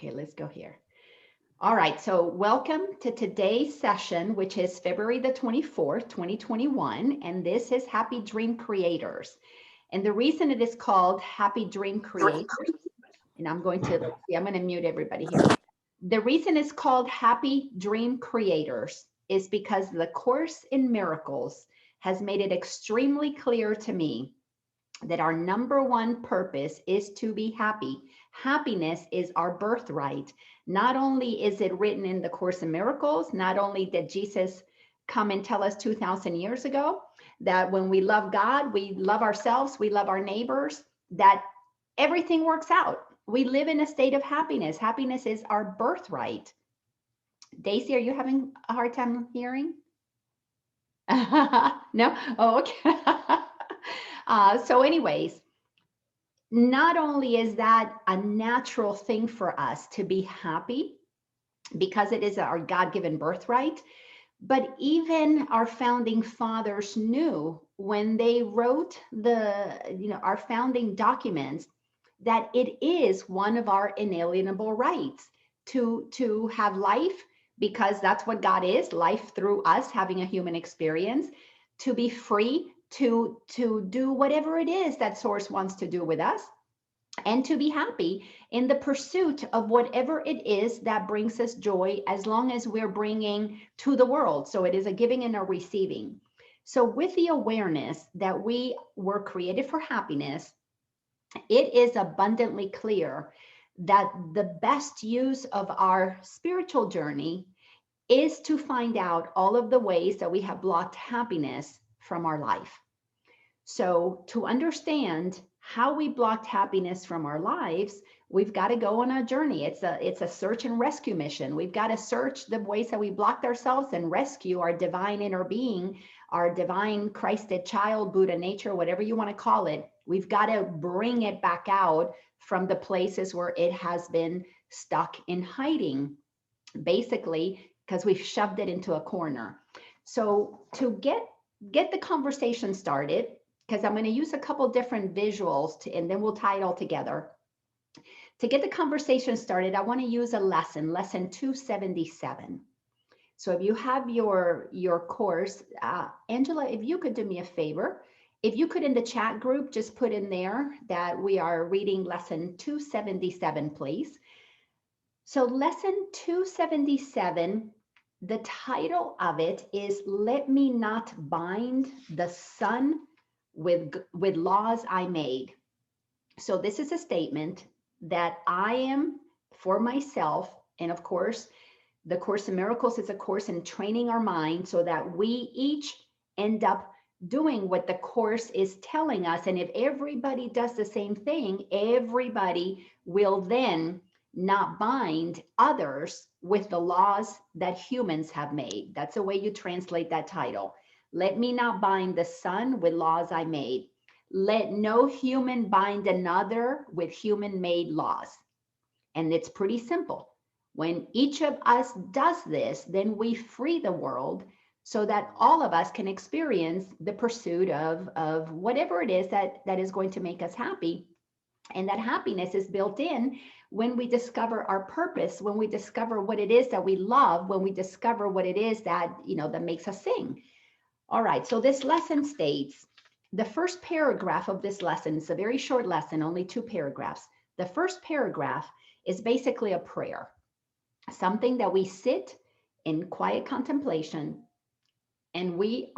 Okay, let's go here. All right, so welcome to today's session, which is February the 24th, 2021, and this is Happy Dream Creators. And the reason it is called Happy Dream Creators, and I'm going to mute everybody here. The reason it's called Happy Dream Creators is because the Course in Miracles has made it extremely clear to me that our number one purpose is to be happy. Happiness is our birthright. Not only is it written in the Course in Miracles, not only did Jesus come and tell us 2,000 years ago that when we love God, we love ourselves, we love our neighbors, that everything works out. We live in a state of happiness. Happiness is our birthright. Daisy, are you having a hard time hearing? No? Oh, okay. So anyways, not only is that a natural thing for us to be happy because it is our God-given birthright, but even our founding fathers knew when they wrote our founding documents that it is one of our inalienable rights to have life, because that's what God is, life through us having a human experience, to be free, to do whatever it is that Source wants to do with us, and to be happy in the pursuit of whatever it is that brings us joy, as long as we're bringing to the world. So it is a giving and a receiving. So with the awareness that we were created for happiness, it is abundantly clear that the best use of our spiritual journey is to find out all of the ways that we have blocked happiness from our life. So to understand how we blocked happiness from our lives, we've got to go on a journey. It's a search and rescue mission. We've got to search the ways that we blocked ourselves and rescue our divine inner being, our divine Christed child, Buddha nature, whatever you want to call it. We've got to bring it back out from the places where it has been stuck in hiding, basically, because we've shoved it into a corner. So to get the conversation started, because I'm going to use a couple different visuals and then we'll tie it all together. To get the conversation started, I want to use a lesson 277. So if you have your course, Angela, if you could do me a favor, if you could in the chat group just put in there that we are reading lesson 277, please. So lesson 277, the title of it is Let Me Not Bind the Sun with Laws I Made. So this is a statement that I am for myself. And of course, the Course in Miracles is a course in training our mind so that we each end up doing what the Course is telling us. And if everybody does the same thing, everybody will then not bind others with the laws that humans have made. That's the way you translate that title. Let me not bind the sun with laws I made. Let no human bind another with human-made laws. And it's pretty simple. When each of us does this, then we free the world so that all of us can experience the pursuit of whatever it is that is going to make us happy. And that happiness is built in when we discover our purpose, when we discover what it is that we love, when we discover what it is that, that makes us sing. All right, so this lesson states, the first paragraph of this lesson, it's a very short lesson, only 2 paragraphs. The first paragraph is basically a prayer, something that we sit in quiet contemplation, and we're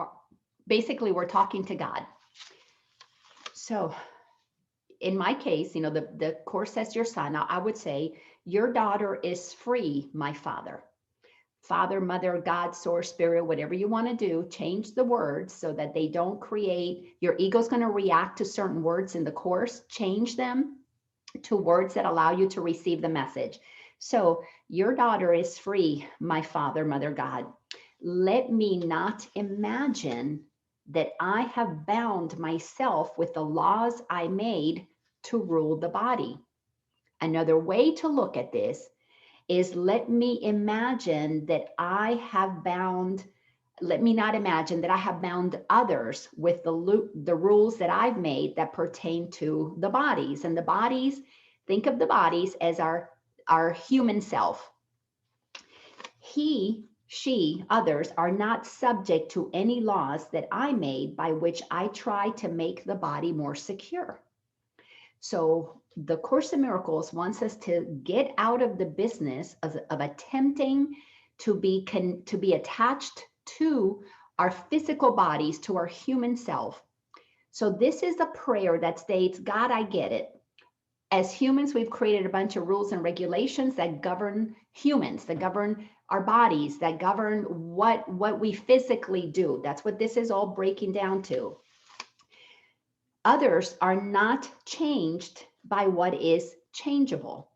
talking to God. So in my case, the Course says your son. Now I would say, your daughter is free, my father. Father, mother, God, source, spirit, whatever you want to do, change the words so that they don't create, your ego's going to react to certain words in the Course, change them to words that allow you to receive the message. So your daughter is free, my Father, mother, God. Let me not imagine that I have bound myself with the laws I made to rule the body. Another way to look at this is let me imagine that I have bound, let me not imagine that I have bound others with the rules that I've made that pertain to the bodies. And the bodies, think of the bodies as our our human self. He, she, others are not subject to any laws that I made by which I try to make the body more secure. So the Course in Miracles wants us to get out of the business of attempting to be attached to our physical bodies, to our human self. So this is a prayer that states, God, I get it. As humans, we've created a bunch of rules and regulations that govern humans, that govern our bodies, that govern what we physically do. That's what this is all breaking down to. Others are not changed by what is changeable,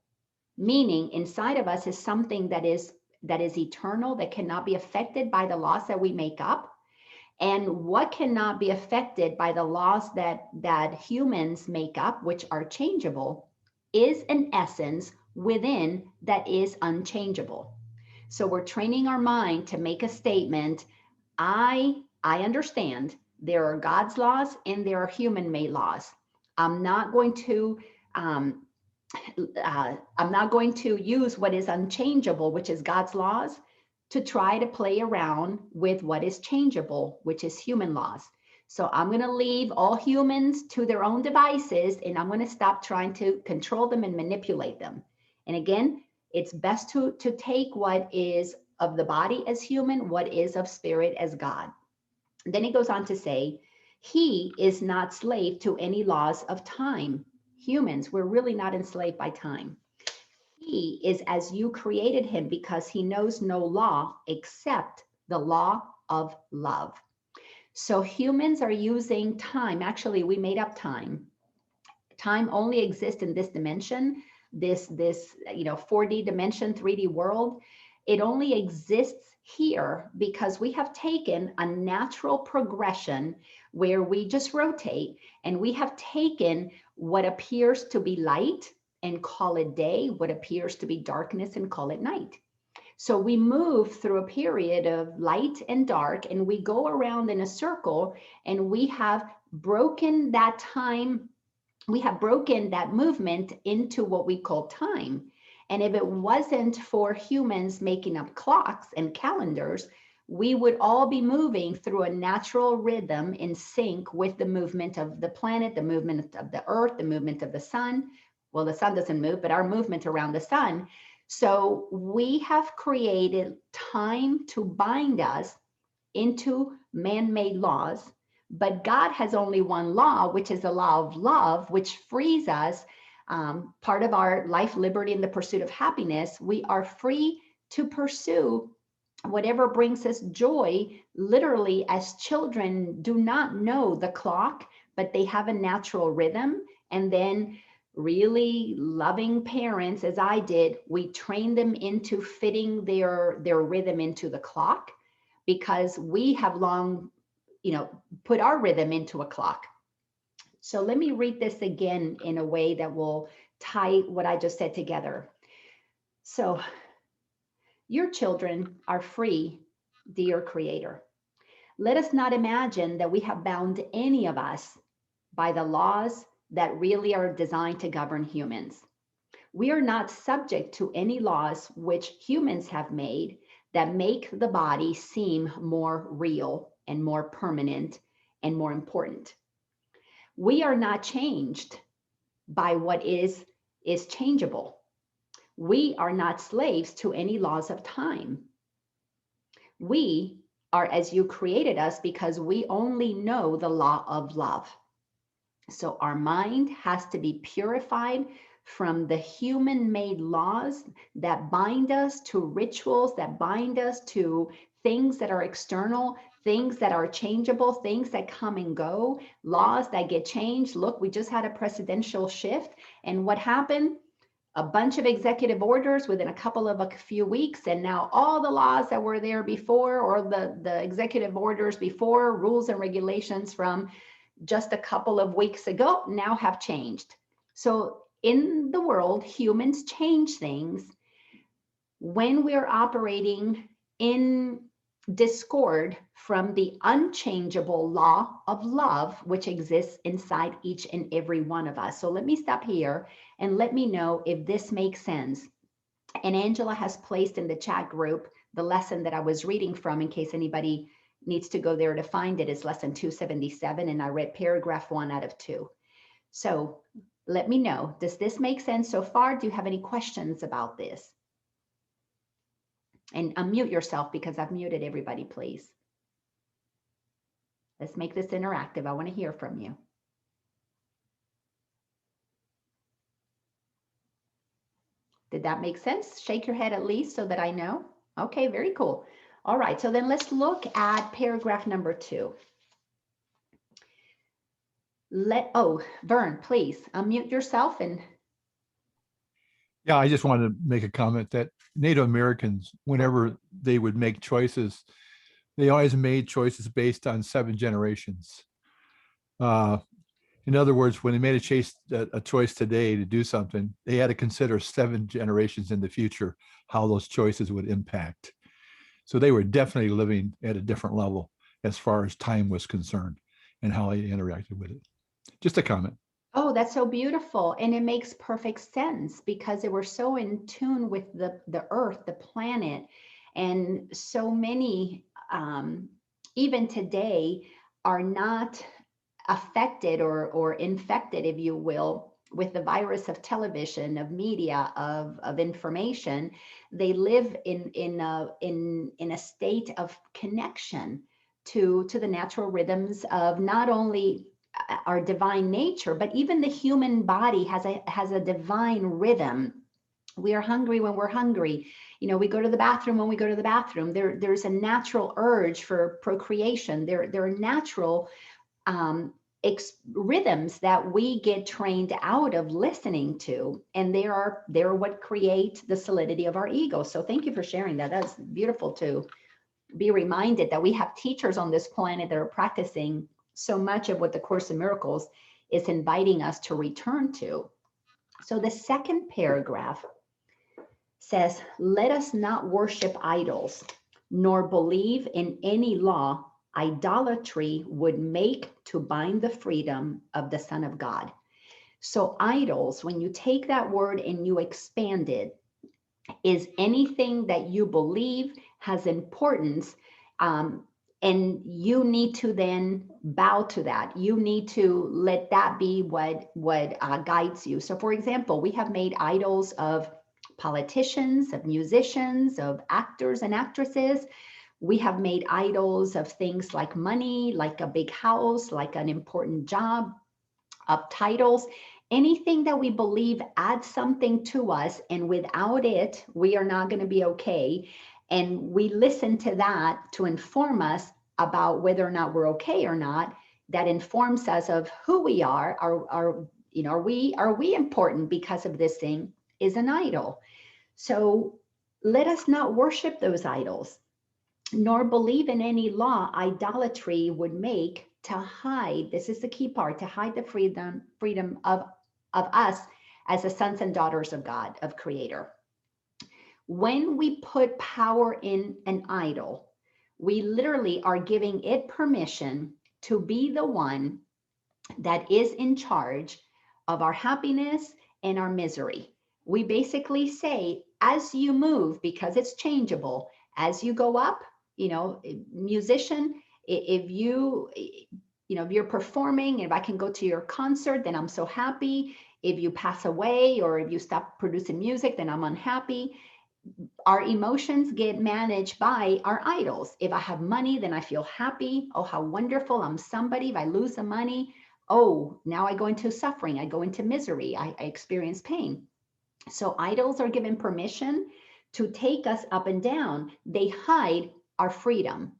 meaning inside of us is something that is eternal, that cannot be affected by the laws that we make up. And what cannot be affected by the laws that humans make up, which are changeable, is an essence within that is unchangeable. So we're training our mind to make a statement. I understand there are God's laws and there are human-made laws. I'm not going to use what is unchangeable, which is God's laws, to try to play around with what is changeable, which is human laws. So I'm going to leave all humans to their own devices, and I'm going to stop trying to control them and manipulate them. And again, it's best to take what is of the body as human, what is of spirit as God. And then it goes on to say, he is not slave to any laws of time. Humans, we're really not enslaved by time. He is as you created him because he knows no law except the law of love. So humans are using time. Actually, we made up time. Time only exists in this dimension, this 4D dimension, 3D world. It only exists here because we have taken a natural progression where we just rotate, and we have taken what appears to be light and call it day, what appears to be darkness and call it night. So we move through a period of light and dark, and we go around in a circle, and we have broken that time. We have broken that movement into what we call time. And if it wasn't for humans making up clocks and calendars, we would all be moving through a natural rhythm in sync with the movement of the planet, the movement of the earth, the movement of the sun. Well, the sun doesn't move, but our movement around the sun. So we have created time to bind us into man-made laws, but God has only one law, which is the law of love, which frees us. Part of our life, liberty, and the pursuit of happiness, we are free to pursue whatever brings us joy. Literally, as children do not know the clock, but they have a natural rhythm. And then really loving parents, as I did, we train them into fitting their rhythm into the clock, because we have long, put our rhythm into a clock. So let me read this again in a way that will tie what I just said together. So your children are free, dear Creator. Let us not imagine that we have bound any of us by the laws that really are designed to govern humans. We are not subject to any laws which humans have made that make the body seem more real and more permanent and more important. We are not changed by what is changeable. We are not slaves to any laws of time. We are as you created us because we only know the law of love. So our mind has to be purified from the human-made laws that bind us to rituals, that bind us to things that are external, things that are changeable, things that come and go, laws that get changed. Look, we just had a presidential shift, and what happened? A bunch of executive orders within a few weeks, and now all the laws that were there before, or the executive orders before, rules and regulations from just a couple of weeks ago, now have changed. So in the world, humans change things. When we're operating in discord from the unchangeable law of love, which exists inside each and every one of us. So let me stop here and let me know if this makes sense. And Angela has placed in the chat group the lesson that I was reading from, in case anybody needs to go there to find it. It's lesson 277, and I read paragraph 1 out of 2. So let me know, does this make sense so far? Do you have any questions about this? And unmute yourself, because I've muted everybody, please. Let's make this interactive. I want to hear from you. Did that make sense? Shake your head at least so that I know. Okay, very cool. All right, so then let's look at paragraph number 2. Vern, please unmute yourself. And yeah, I just wanted to make a comment that Native Americans, whenever they would make choices, they always made choices based on 7 generations. In other words, when they made a choice today to do something, they had to consider 7 generations in the future, how those choices would impact. So they were definitely living at a different level as far as time was concerned and how they interacted with it. Just a comment. oh, that's so beautiful. And it makes perfect sense, because they were so in tune with the earth, the planet. And so many, even today, are not affected or infected, if you will, with the virus of television, of media, of information. They live in a state of connection to the natural rhythms of not only our divine nature, but even the human body has a divine rhythm. We are hungry when we're hungry. We go to the bathroom when we go to the bathroom. There's a natural urge for procreation. There are natural rhythms that we get trained out of listening to, and they're what create the solidity of our ego. So thank you for sharing that. That's beautiful to be reminded that we have teachers on this planet that are practicing so much of what the Course in Miracles is inviting us to return to. So the second paragraph says, let us not worship idols, nor believe in any law idolatry would make to bind the freedom of the Son of God. So idols, when you take that word and you expand it, is anything that you believe has importance, and you need to then bow to that. You need to let that be what guides you. So for example, we have made idols of politicians, of musicians, of actors and actresses. We have made idols of things like money, like a big house, like an important job, of titles, anything that we believe adds something to us, and without it, we are not going to be okay. And we listen to that to inform us about whether or not we're okay or not. That informs us of who we are. Are we important because of this thing? Is an idol. So let us not worship those idols, nor believe in any law idolatry would make to hide, this is the key part, to hide the freedom of us as the sons and daughters of God, of Creator. When we put power in an idol, we literally are giving it permission to be the one that is in charge of our happiness and our misery. We basically say, as you move, because it's changeable, as you go up, musician, if you're performing, if I can go to your concert, then I'm so happy. If you pass away or if you stop producing music, then I'm unhappy. Our emotions get managed by our idols. If I have money, then I feel happy. Oh, how wonderful, I'm somebody. If I lose the money, oh, now I go into suffering. I go into misery. I experience pain. So idols are given permission to take us up and down. They hide our freedom.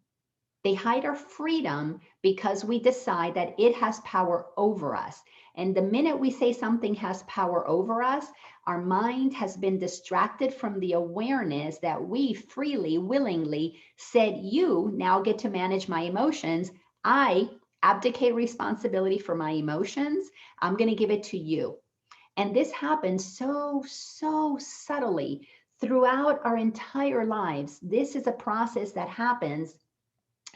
They hide our freedom because we decide that it has power over us. And the minute we say something has power over us, our mind has been distracted from the awareness that we freely, willingly said, you now get to manage my emotions. I abdicate responsibility for my emotions. I'm going to give it to you. And this happens so subtly throughout our entire lives. This is a process that happens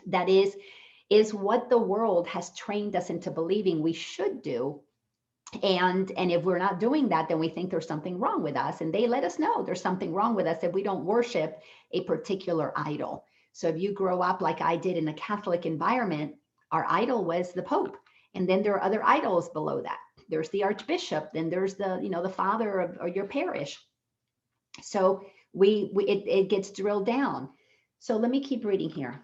that is what the world has trained us into believing we should do. And if we're not doing that, then we think there's something wrong with us. And they let us know there's something wrong with us if we don't worship a particular idol. So if you grow up like I did in a Catholic environment, our idol was the Pope. And then there are other idols below that. There's the Archbishop, then there's the, the father of your parish. So it gets drilled down. So let me keep reading here.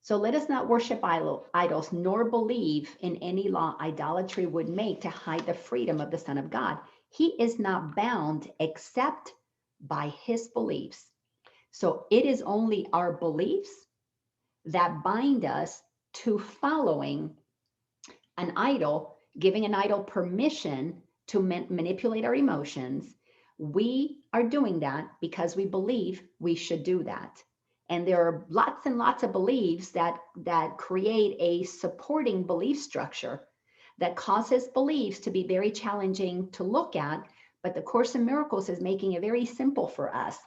So let us not worship idols, nor believe in any law idolatry would make to hide the freedom of the Son of God. He is not bound except by his beliefs. So it is only our beliefs that bind us to following an idol, giving an idol permission to manipulate our emotions. We are doing that because we believe we should do that. And there are lots and lots of beliefs that create a supporting belief structure that causes beliefs to be very challenging to look at. But the Course in Miracles is making it very simple for us.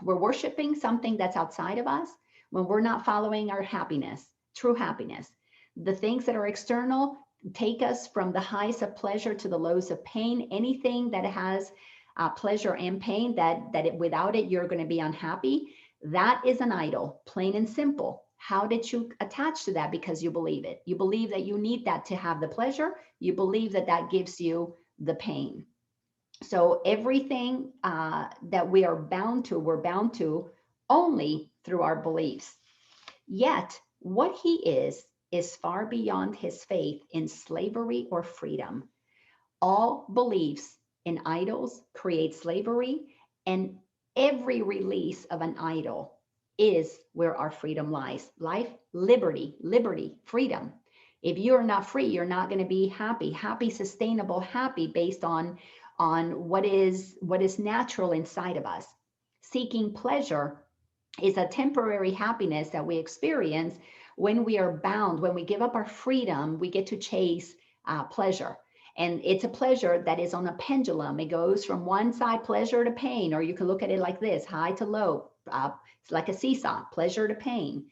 We're worshiping something that's outside of us when we're not following our happiness, true happiness. The things that are external take us from the highs of pleasure to the lows of pain. Anything that has pleasure and pain, without it, you're going to be unhappy. That is an idol, plain and simple. How did you attach to that? Because you believe it. You believe that you need that to have the pleasure. You believe that that gives you the pain. So everything that we're bound to only through our beliefs. Yet what he is far beyond his faith in slavery or freedom. All beliefs in idols create slavery, and every release of an idol is where our freedom lies. Life, liberty, freedom. If you're not free, you're not going to be happy, sustainable, happy based on what is natural inside of us. Seeking pleasure is a temporary happiness that we experience when we are bound. When we give up our freedom, we get to chase pleasure. And it's a pleasure that is on a pendulum. It goes from one side, pleasure to pain, or you can look at it like this, high to low. It's like a seesaw, pleasure to pain.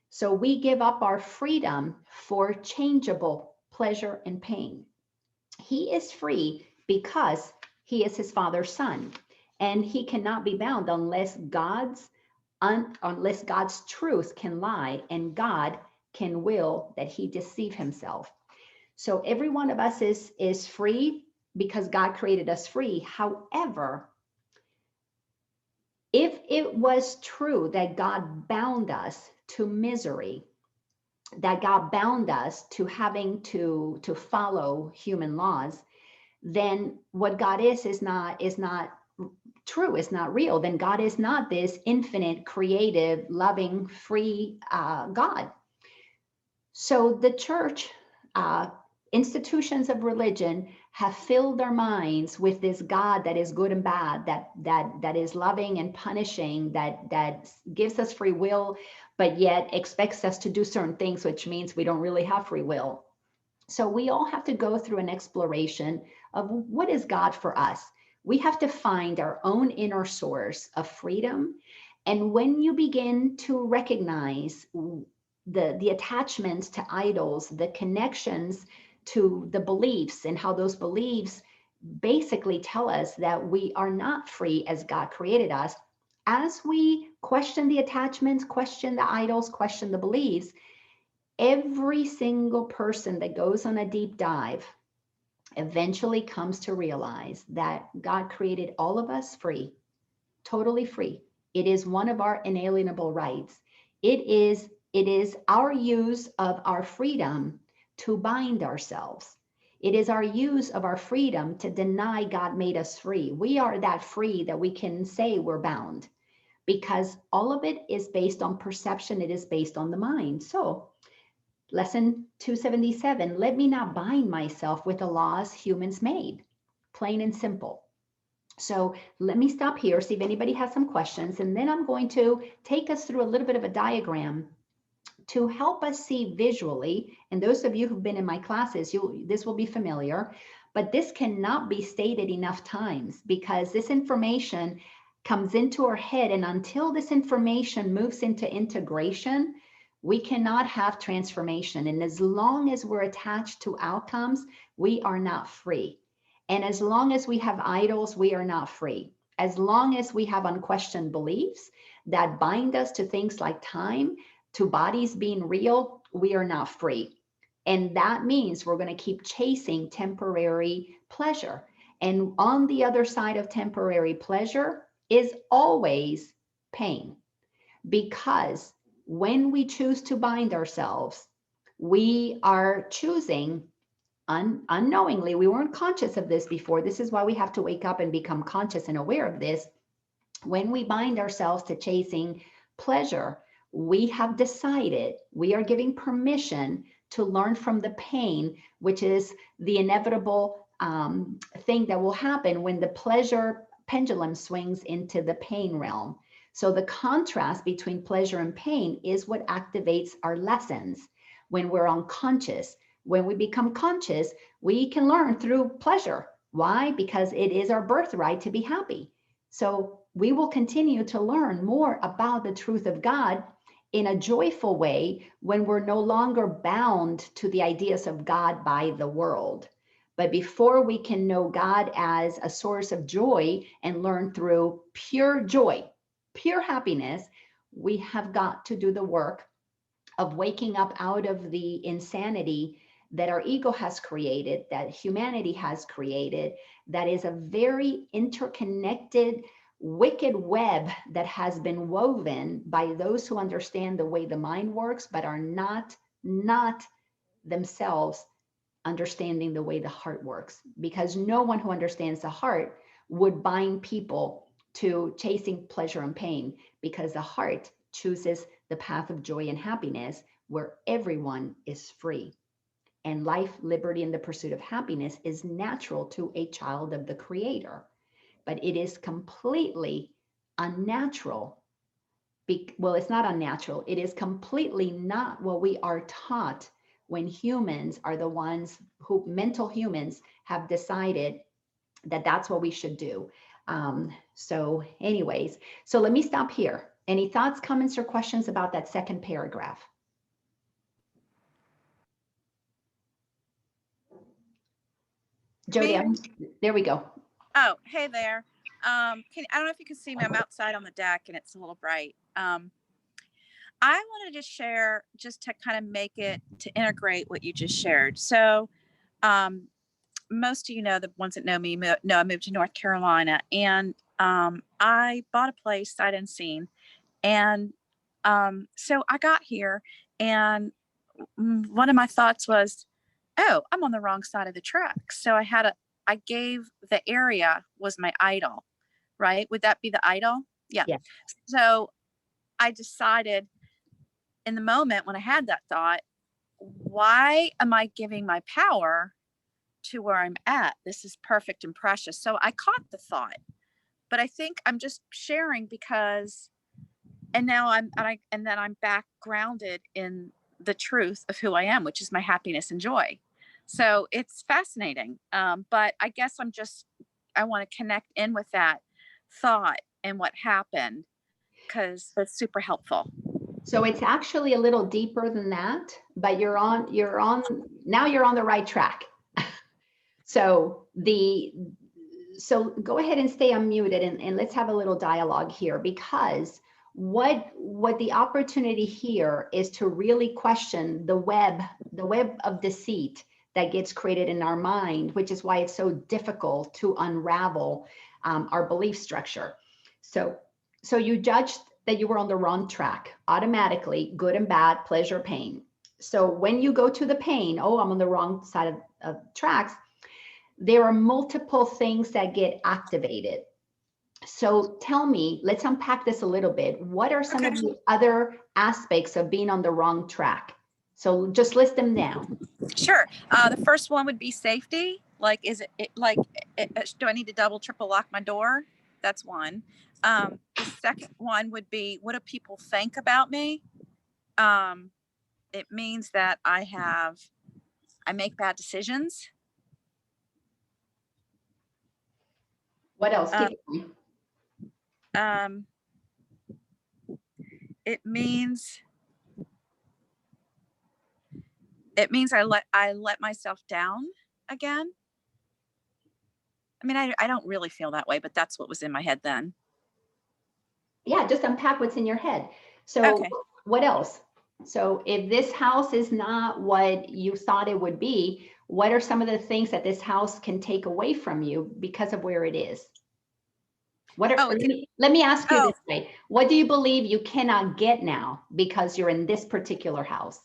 So we give up our freedom for changeable pleasure and pain. He is free because he is his Father's son, and he cannot be bound unless God's truth can lie and God can will that he deceive himself. So every one of us is free because God created us free. However, if it was true that God bound us to misery, that God bound us to having to follow human laws, then what God is not true, is not real. Then God is not this infinite, creative, loving, free God. So the church, institutions of religion have filled our minds with this God that is good and bad, that is loving and punishing, that gives us free will, but yet expects us to do certain things, which means we don't really have free will. So we all have to go through an exploration of what is God for us. We have to find our own inner source of freedom. And when you begin to recognize the attachments to idols, the connections to the beliefs, and how those beliefs basically tell us that we are not free as God created us, as we question the attachments, question the idols, question the beliefs, every single person that goes on a deep dive eventually comes to realize that God created all of us free, totally free. It is one of our inalienable rights. It is our use of our freedom to bind ourselves. It is our use of our freedom to deny God made us free. We are that free that we can say we're bound, because all of it is based on perception. It is based on the mind. So lesson 277, let me not bind myself with the laws humans made, plain and simple. So let me stop here, see if anybody has some questions, and then I'm going to take us through a little bit of a diagram to help us see visually. And those of you who've been in my classes, this will be familiar, but this cannot be stated enough times, because this information comes into our head, and until this information moves into integration, We cannot have transformation. And as long as we're attached to outcomes, we are not free. And as long as we have idols, we are not free. As long as we have unquestioned beliefs that bind us to things like time, to bodies being real, we are not free. And that means we're going to keep chasing temporary pleasure. And on the other side of temporary pleasure is always pain. Because when we choose to bind ourselves, we are choosing unknowingly. We weren't conscious of this before. This is why we have to wake up and become conscious and aware of this. When we bind ourselves to chasing pleasure, we have decided, we are giving permission to learn from the pain, which is the inevitable thing that will happen when the pleasure pendulum swings into the pain realm. So the contrast between pleasure and pain is what activates our lessons when we're unconscious. When we become conscious, we can learn through pleasure. Why? Because it is our birthright to be happy. So we will continue to learn more about the truth of God in a joyful way when we're no longer bound to the ideas of God by the world. But before we can know God as a source of joy and learn through pure joy, pure happiness, we have got to do the work of waking up out of the insanity that our ego has created, that humanity has created, that is a very interconnected, wicked web that has been woven by those who understand the way the mind works, but are not themselves understanding the way the heart works. Because no one who understands the heart would bind people to chasing pleasure and pain, because the heart chooses the path of joy and happiness where everyone is free. And life, liberty, and the pursuit of happiness is natural to a child of the Creator. But it is completely unnatural. Well, it's not unnatural. It is completely not what we are taught when humans are the ones who, mental humans, have decided that that's what we should do. So anyways, so let me stop here. Any thoughts, comments, or questions about that second paragraph? Jody, there we go. Oh, hey there. I don't know if you can see me. I'm outside on the deck and it's a little bright. I wanted to share just to kind of make it to integrate what you just shared. So, most of you know, the ones that know me know I moved to North Carolina, and I bought a place sight unseen, and so I got here, and one of my thoughts was, oh, I'm on the wrong side of the track. So I gave the area was my idol, right? Would that be the idol? Yeah. Yeah. So I decided in the moment when I had that thought, why am I giving my power to where I'm at? This is perfect and precious. So I caught the thought, but I think I'm just sharing because, and now and then I'm back grounded in the truth of who I am, which is my happiness and joy. So it's fascinating. But I guess I want to connect in with that thought and what happened, because that's super helpful. So it's actually a little deeper than that, but now you're on the right track. So go ahead and stay unmuted and let's have a little dialogue here, because what the opportunity here is to really question the web of deceit that gets created in our mind, which is why it's so difficult to unravel our belief structure. So you judged that you were on the wrong track automatically, good and bad, pleasure, pain. So when you go to the pain, oh, I'm on the wrong side of tracks, there are multiple things that get activated. So tell me, let's unpack this a little bit. What are some of the other aspects of being on the wrong track? So just list them down. Sure. The first one would be safety. Like, do I need to double, triple lock my door? That's one. The second one would be, what do people think about me? It means that I make bad decisions. What else? Keep It means it means I let myself down again. I mean, I don't really feel that way, but that's what was in my head then. Yeah, just unpack what's in your head. So Okay. what else? So if this house is not what you thought it would be, what are some of the things that this house can take away from you because of where it is? What are, Oh, let me ask you oh, this way. What do you believe you cannot get now because you're in this particular house?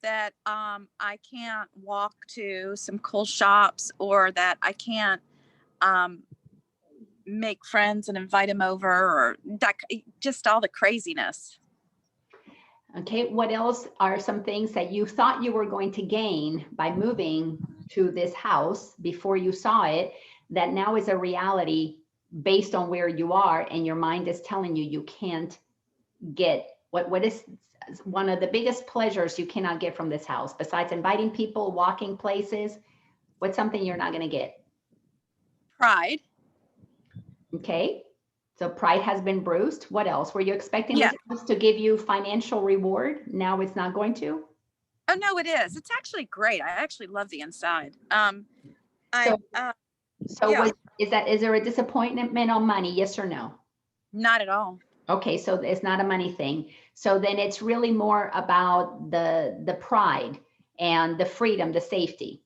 that I can't walk to some cool shops, or that I can't um make friends and invite them over, or that, just all the craziness. Okay, what else are some things that you thought you were going to gain by moving to this house before you saw it, that now is a reality based on where you are, and your mind is telling you you can't get? What is one of the biggest pleasures you cannot get from this house besides inviting people, walking places? What's something you're not going to get? Pride. Okay, so pride has been bruised. What else? Were you expecting Yeah. this house to give you financial reward? Now it's not going to. Oh no, it is. It's actually great. I actually love the inside. I So so Yeah, is there a disappointment on money? Yes or no? not at all. Okay, so it's not a money thing. So then it's really more about the pride and the freedom, the safety.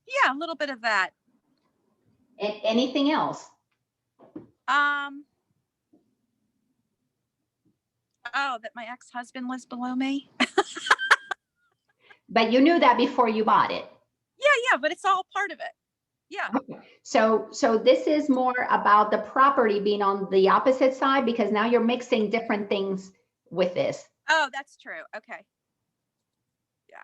Yeah, a little bit of that. Anything else? Um, oh, that my ex-husband lives below me. But you knew that before you bought it. Yeah, but it's all part of it. Yeah. Okay. So this is more about the property being on the opposite side, because now you're mixing different things with this. Oh, that's true. Okay. Yeah.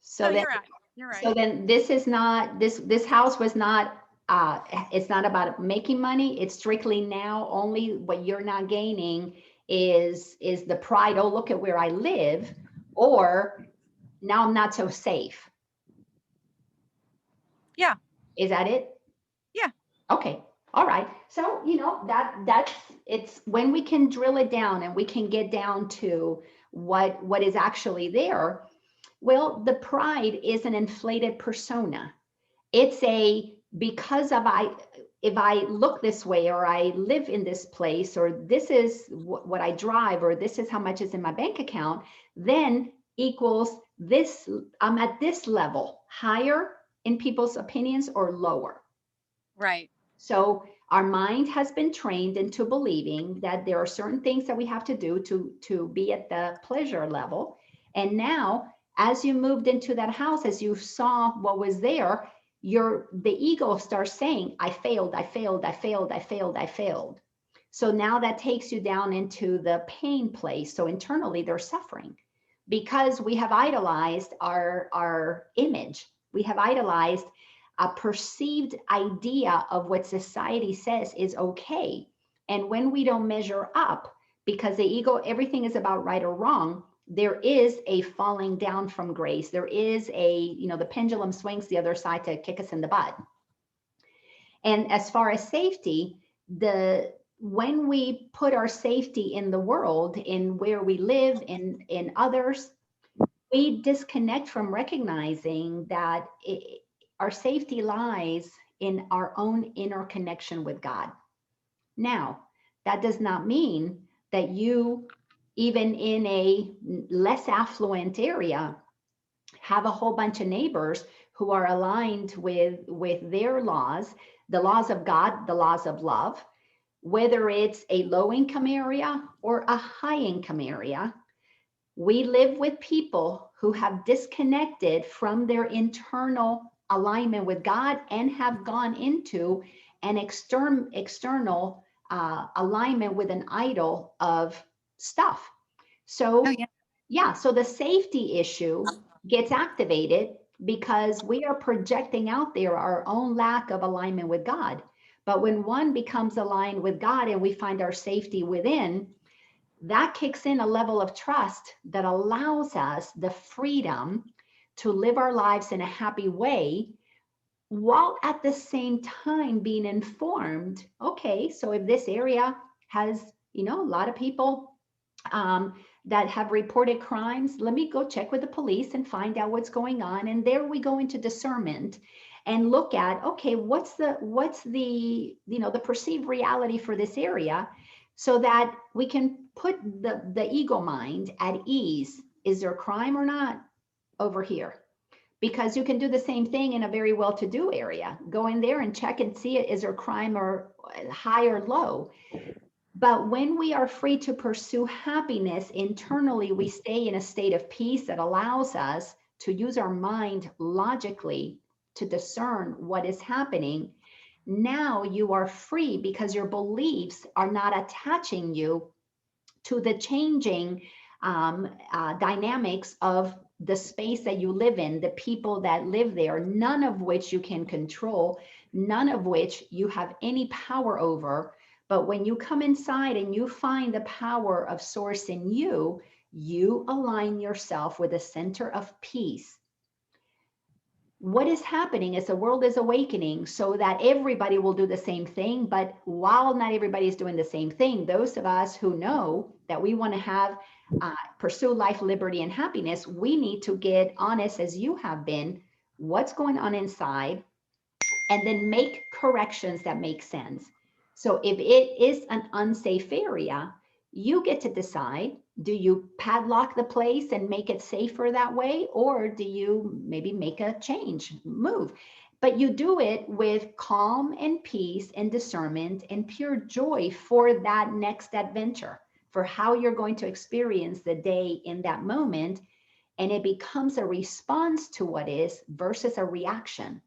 So No, then you're right. You're right. so then this is not, this house was not, it's not about making money. It's strictly now only what you're not gaining is the pride. Oh, look at where I live, or now I'm not so safe. Yeah. Is that it? Yeah. Okay. All right. So, that's it's when we can drill it down and we can get down to what is actually there. Well, the pride is an inflated persona. It's a, because of if I look this way, or I live in this place, or this is what I drive, or this is how much is in my bank account, then equals this, I'm at this level, higher in people's opinions or lower. Right. So our mind has been trained into believing that there are certain things that we have to do to be at the pleasure level. And now, as you moved into that house, as you saw what was there, the ego starts saying, I failed, I failed, I failed, I failed, I failed. So now that takes you down into the pain place. So internally they're suffering because we have idolized our image. We have idolized a perceived idea of what society says is okay. And when we don't measure up, because the ego, everything is about right or wrong, there is a falling down from grace. There is the pendulum swings the other side to kick us in the butt. And as far as safety, when we put our safety in the world, in where we live, in others, we disconnect from recognizing that our safety lies in our own inner connection with God. Now, that does not mean that you, even in a less affluent area, have a whole bunch of neighbors who are aligned with their laws, the laws of God, the laws of love, whether it's a low income area or a high income area. We live with people who have disconnected from their internal alignment with God and have gone into an external alignment with an idol of stuff. So, Oh yeah. yeah, so the safety issue gets activated because we are projecting out there our own lack of alignment with God. But when one becomes aligned with God and we find our safety within, that kicks in a level of trust that allows us the freedom to live our lives in a happy way, while at the same time being informed. Okay, so if this area has, a lot of people that have reported crimes, let me go check with the police and find out what's going on. And there we go into discernment and look at, okay, what's the the perceived reality for this area, so that we can put the ego mind at ease. Is there crime or not over here? Because you can do the same thing in a very well-to-do area. Go in there and check and see, is there crime or high or low? But when we are free to pursue happiness internally, we stay in a state of peace that allows us to use our mind logically to discern what is happening. Now you are free because your beliefs are not attaching you to the changing dynamics of the space that you live in, the people that live there, none of which you can control, none of which you have any power over. But when you come inside and you find the power of source in you, you align yourself with a center of peace. What is happening is the world is awakening so that everybody will do the same thing. But while not everybody is doing the same thing, those of us who know that we want to have pursue life, liberty, and happiness, we need to get honest, as you have been, what's going on inside, and then make corrections that make sense. So if it is an unsafe area, you get to decide, do you padlock the place and make it safer that way? Or do you maybe make a change, move? But you do it with calm and peace and discernment and pure joy for that next adventure, for how you're going to experience the day in that moment. And it becomes a response to what is versus a reaction.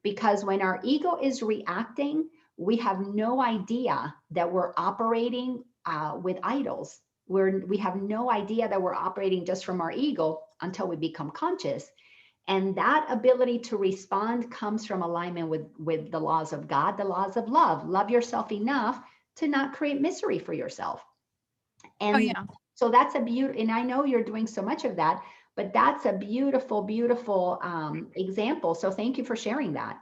Because when our ego is reacting, we have no idea that we're operating with idols. We have no idea that we're operating just from our ego until we become conscious. And that ability to respond comes from alignment with the laws of God, the laws of love. Love yourself enough to not create misery for yourself. And Oh yeah. so that's a beautiful, and I know you're doing so much of that, but that's a beautiful, beautiful example. So thank you for sharing that.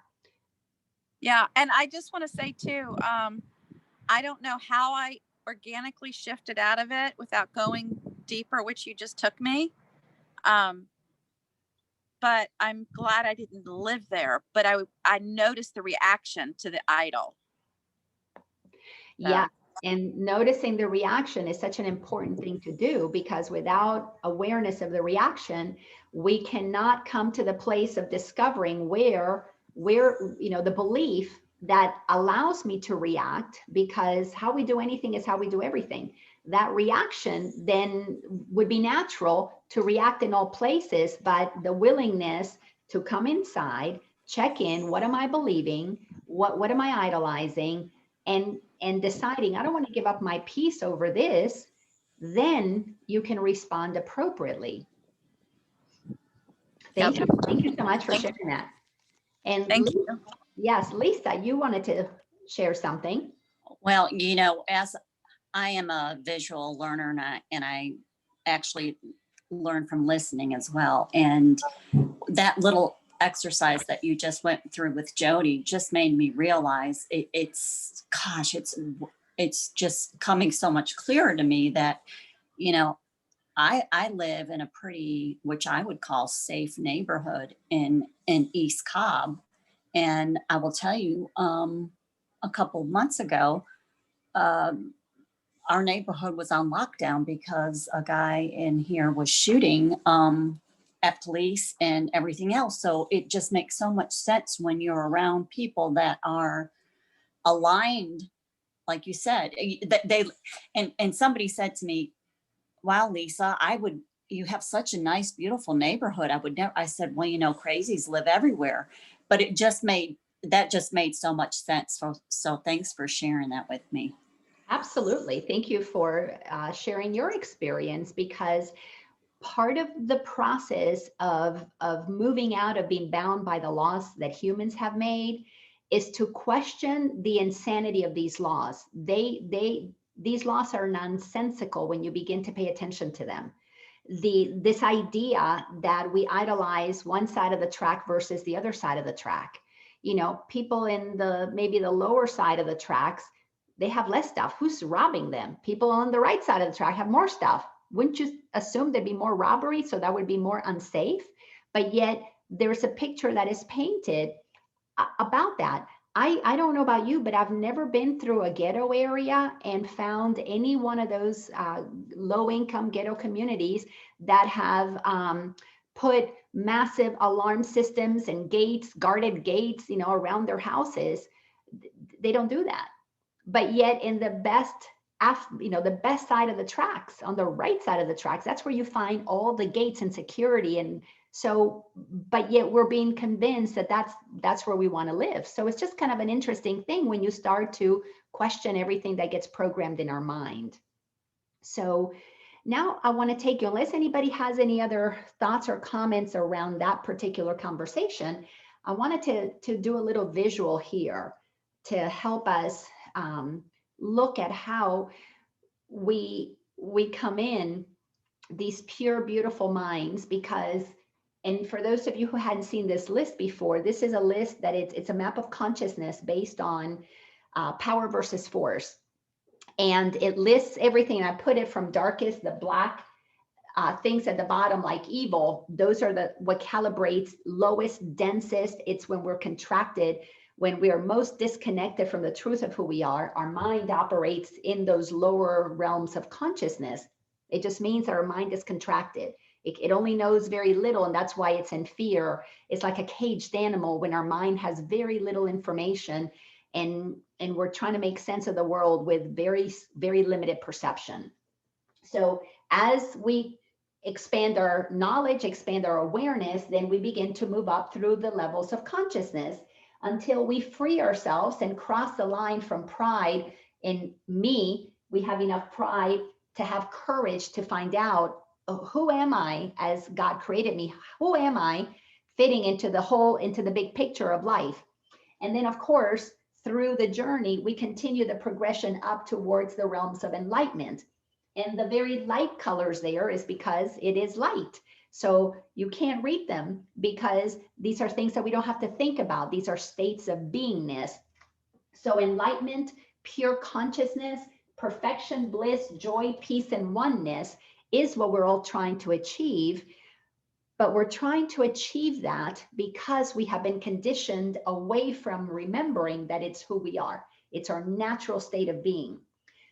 Yeah. And I just want to say too, I don't know how I organically shifted out of it without going deeper, which you just took me. But I'm glad I didn't live there. But I noticed the reaction to the idol. Yeah. And noticing the reaction is such an important thing to do, because without awareness of the reaction, we cannot come to the place of discovering where the belief that allows me to react, because how we do anything is how we do everything. That reaction then would be natural to react in all places, but the willingness to come inside, check in, what am I believing? What am I idolizing? And deciding, I don't want to give up my peace over this, then you can respond appropriately. Thank you. Thank you so much for sharing that. And Thank you. Yes, Lisa, you wanted to share something. Well, as I am a visual learner, and I actually learn from listening as well. And that little exercise that you just went through with Jody just made me realize it's just coming so much clearer to me that, I live in a pretty, which I would call safe neighborhood in East Cobb. And I will tell you, a couple of months ago, our neighborhood was on lockdown because a guy in here was shooting at police and everything else. So it just makes so much sense when you're around people that are aligned, like you said. And somebody said to me, "Wow, Lisa, you have such a nice, beautiful neighborhood. I would never." I said, "Well, crazies live everywhere," but it just made so much sense. So thanks for sharing that with me. Absolutely. Thank you for sharing your experience, because part of the process of moving out of being bound by the laws that humans have made is to question the insanity of these laws. These laws are nonsensical when you begin to pay attention to them. This idea that we idolize one side of the track versus the other side of the track. People in maybe the lower side of the tracks, they have less stuff. Who's robbing them? People on the right side of the track have more stuff. Wouldn't you assume there'd be more robbery? So that would be more unsafe. But yet there's a picture that is painted about that. I don't know about you, but I've never been through a ghetto area and found any one of those low income ghetto communities that have put massive alarm systems and gates, guarded gates, around their houses. They don't do that. But yet in the best, the best side of the tracks, on the right side of the tracks, that's where you find all the gates and security. And so, but yet we're being convinced that that's where we want to live. So it's just kind of an interesting thing when you start to question everything that gets programmed in our mind. So now I want to take you, unless anybody has any other thoughts or comments around that particular conversation, I wanted to do a little visual here to help us look at how we come in these pure, beautiful minds. Because, and for those of you who hadn't seen this list before, this is a list that it's a map of consciousness based on power versus force. And it lists everything. I put it from darkest, the black things at the bottom, like evil. Those are what calibrates lowest, densest. It's when we're contracted, when we are most disconnected from the truth of who we are. Our mind operates in those lower realms of consciousness. It just means that our mind is contracted. It only knows very little, and that's why it's in fear. It's like a caged animal when our mind has very little information, and we're trying to make sense of the world with very, very limited perception. So as we expand our knowledge, expand our awareness, then we begin to move up through the levels of consciousness until we free ourselves and cross the line from pride in me. We have enough pride to have courage to find out, who am I as God created me? Who am I fitting into the big picture of life? And then, of course, through the journey, we continue the progression up towards the realms of enlightenment. And the very light colors there is because it is light. So you can't read them because these are things that we don't have to think about. These are states of beingness. So enlightenment, pure consciousness, perfection, bliss, joy, peace, and oneness is what we're all trying to achieve. But we're trying to achieve that because we have been conditioned away from remembering that it's who we are. It's our natural state of being.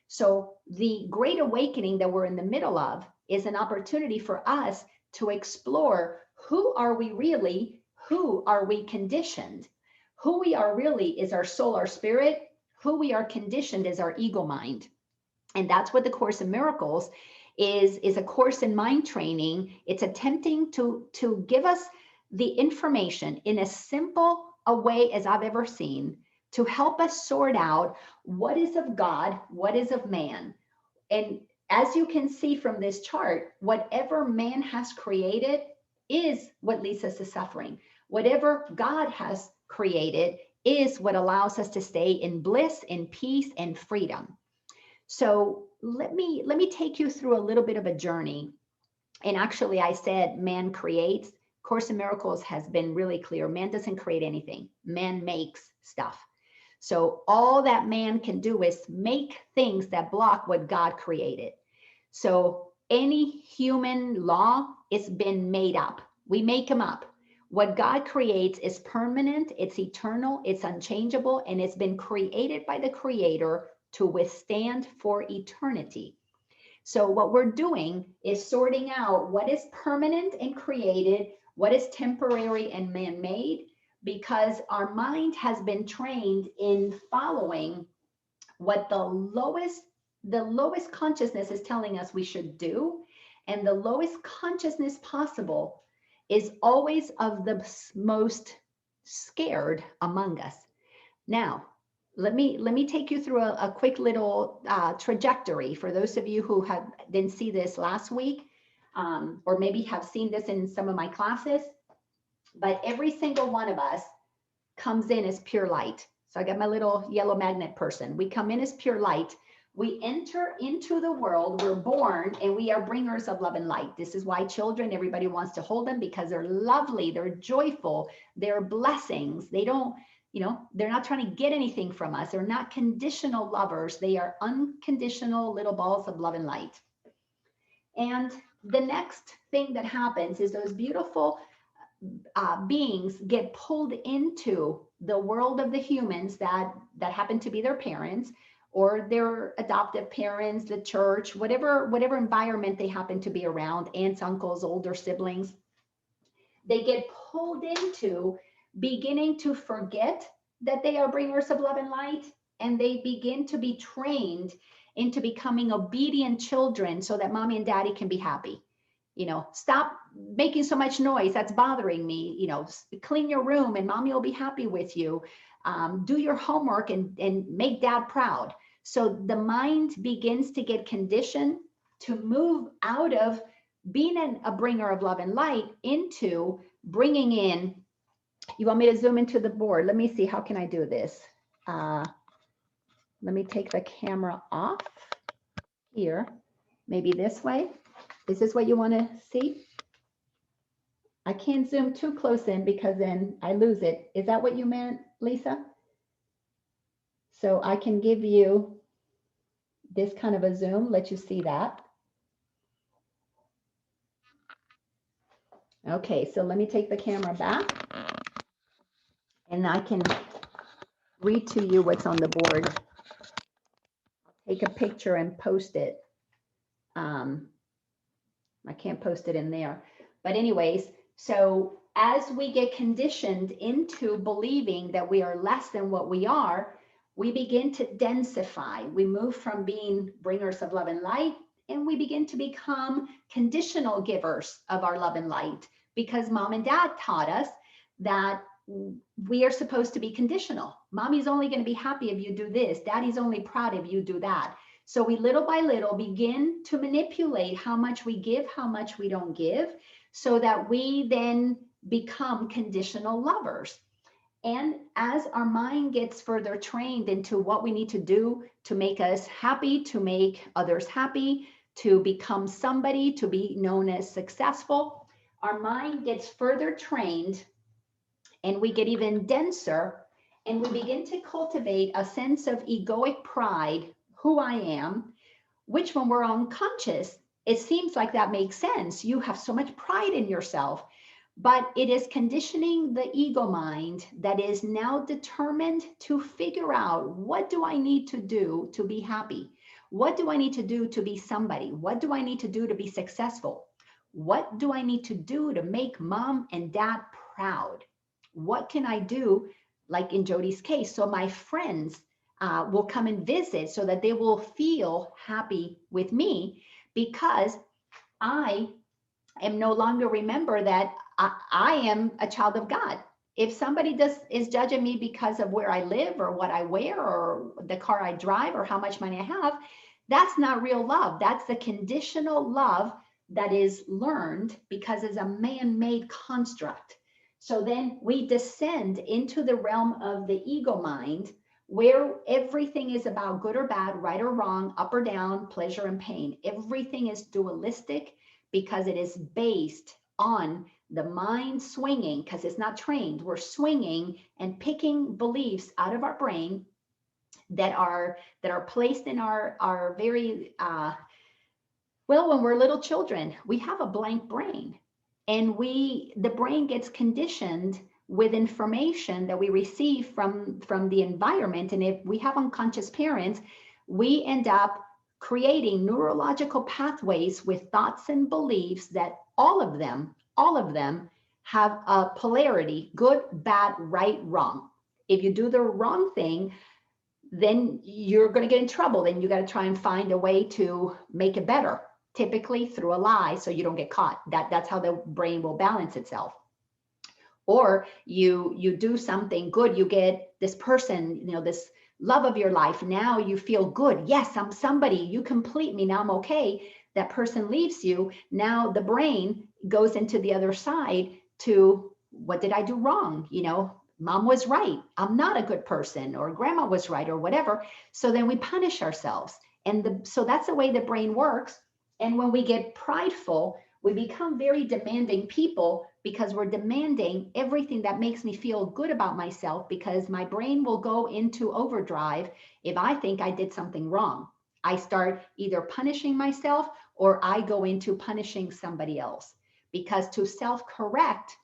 So the great awakening that we're in the middle of is an opportunity for us to explore, who are we really? Who are we conditioned? Who we are really is our soul, our spirit. Who we are conditioned is our ego mind. And that's what the Course in Miracles is a course in mind training. It's attempting to give us the information in as simple a way as I've ever seen to help us sort out what is of God, what is of man. And as you can see from this chart, whatever man has created is what leads us to suffering. Whatever God has created is what allows us to stay in bliss, in peace, and freedom. So let me take you through a little bit of a journey. And actually, I said man creates. Course in Miracles has been really clear. Man doesn't create anything. Man makes stuff. So all that man can do is make things that block what God created. So any human law has been made up. We make them up. What God creates is permanent, it's eternal, it's unchangeable, and it's been created by the Creator to withstand for eternity. So what we're doing is sorting out what is permanent and created, what is temporary and man-made, because our mind has been trained in following what the lowest consciousness is telling us we should do. And the lowest consciousness possible is always of the most scared among us. Now, let me take you through a quick little trajectory for those of you who didn't see this last week, or maybe have seen this in some of my classes. But every single one of us comes in as pure light. So I got my little yellow magnet person. We come in as pure light. We enter into the world, we're born, and we are bringers of love and light. This is why children, everybody wants to hold them, because they're lovely, they're joyful, they're blessings. They don't, they're not trying to get anything from us. They're not conditional lovers. They are unconditional little balls of love and light. And the next thing that happens is those beautiful beings get pulled into the world of the humans that happen to be their parents or their adoptive parents, the church, whatever environment they happen to be around, aunts, uncles, older siblings. They get pulled into beginning to forget that they are bringers of love and light, and they begin to be trained into becoming obedient children so that mommy and daddy can be happy. Stop making so much noise. That's bothering me. Clean your room and mommy will be happy with you. Do your homework and make dad proud. So the mind begins to get conditioned to move out of being a bringer of love and light into bringing in. You want me to zoom into the board? Let me see. How can I do this? Let me take the camera off here. Maybe this way. Is this what you want to see? I can't zoom too close in because then I lose it. Is that what you meant, Lisa? So I can give you this kind of a zoom, let you see that. Okay, so let me take the camera back and I can read to you what's on the board. I'll take a picture and post it. I can't post it in there. But anyways, so as we get conditioned into believing that we are less than what we are, we begin to densify. We move from being bringers of love and light, and we begin to become conditional givers of our love and light, because mom and dad taught us that we are supposed to be conditional. Mommy's only going to be happy if you do this. Daddy's only proud if you do that. So we little by little begin to manipulate how much we give, how much we don't give, so that we then become conditional lovers. And as our mind gets further trained into what we need to do to make us happy, to make others happy, to become somebody, to be known as successful, our mind gets further trained and we get even denser, and we begin to cultivate a sense of egoic pride, who I am, which when we're unconscious, it seems like that makes sense. You have so much pride in yourself, but it is conditioning the ego mind that is now determined to figure out, what do I need to do to be happy? What do I need to do to be somebody? What do I need to do to be successful? What do I need to do to make mom and dad proud? What can I do, like in Jody's case, so my friends will come and visit so that they will feel happy with me, because I am no longer remember that I am a child of God. If somebody is judging me because of where I live or what I wear or the car I drive or how much money I have, that's not real love. That's the conditional love that is learned because it's a man-made construct. So then we descend into the realm of the ego mind, where everything is about good or bad, right or wrong, up or down, pleasure and pain. Everything is dualistic because it is based on the mind swinging, because it's not trained. We're swinging and picking beliefs out of our brain that are placed in our very well, when we're little children, we have a blank brain, and the brain gets conditioned with information that we receive from the environment. And if we have unconscious parents, we end up creating neurological pathways with thoughts and beliefs that all of them have a polarity: good, bad, right, wrong. If you do the wrong thing, then you're going to get in trouble. Then you got to try and find a way to make it better, typically through a lie, so you don't get caught. That's how the brain will balance itself. Or you do something good, you get this person, this love of your life. Now you feel good. Yes, I'm somebody. You complete me. Now I'm okay. That person leaves you. Now the brain goes into the other side to, what did I do wrong? Mom was right. I'm not a good person, or grandma was right, or whatever. So then we punish ourselves. And so that's the way the brain works. And when we get prideful, we become very demanding people, because we're demanding everything that makes me feel good about myself, because my brain will go into overdrive if I think I did something wrong. I start either punishing myself or I go into punishing somebody else. Because to self-correct,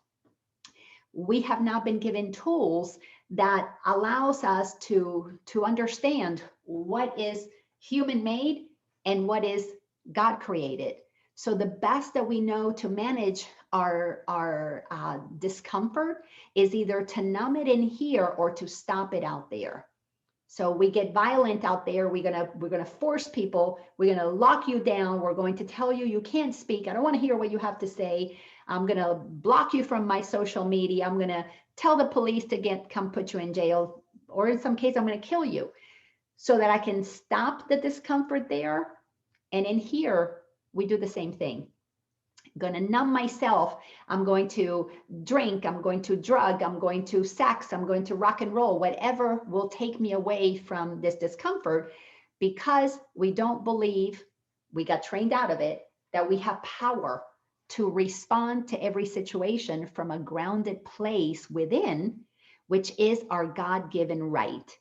we have now been given tools that allows us to understand what is human made and what is God created. So the best that we know to manage our discomfort is either to numb it in here or to stop it out there. So we get violent out there. We're gonna force people. We're gonna lock you down. We're going to tell you you can't speak. I don't want to hear what you have to say. I'm gonna block you from my social media. I'm gonna tell the police to come put you in jail, or in some case, I'm gonna kill you, so that I can stop the discomfort there. And in here, we do the same thing. I'm going to numb myself. I'm going to drink. I'm going to drug. I'm going to sex. I'm going to rock and roll, whatever will take me away from this discomfort, because we don't believe, we got trained out of it, that we have power to respond to every situation from a grounded place within, which is our God-given right.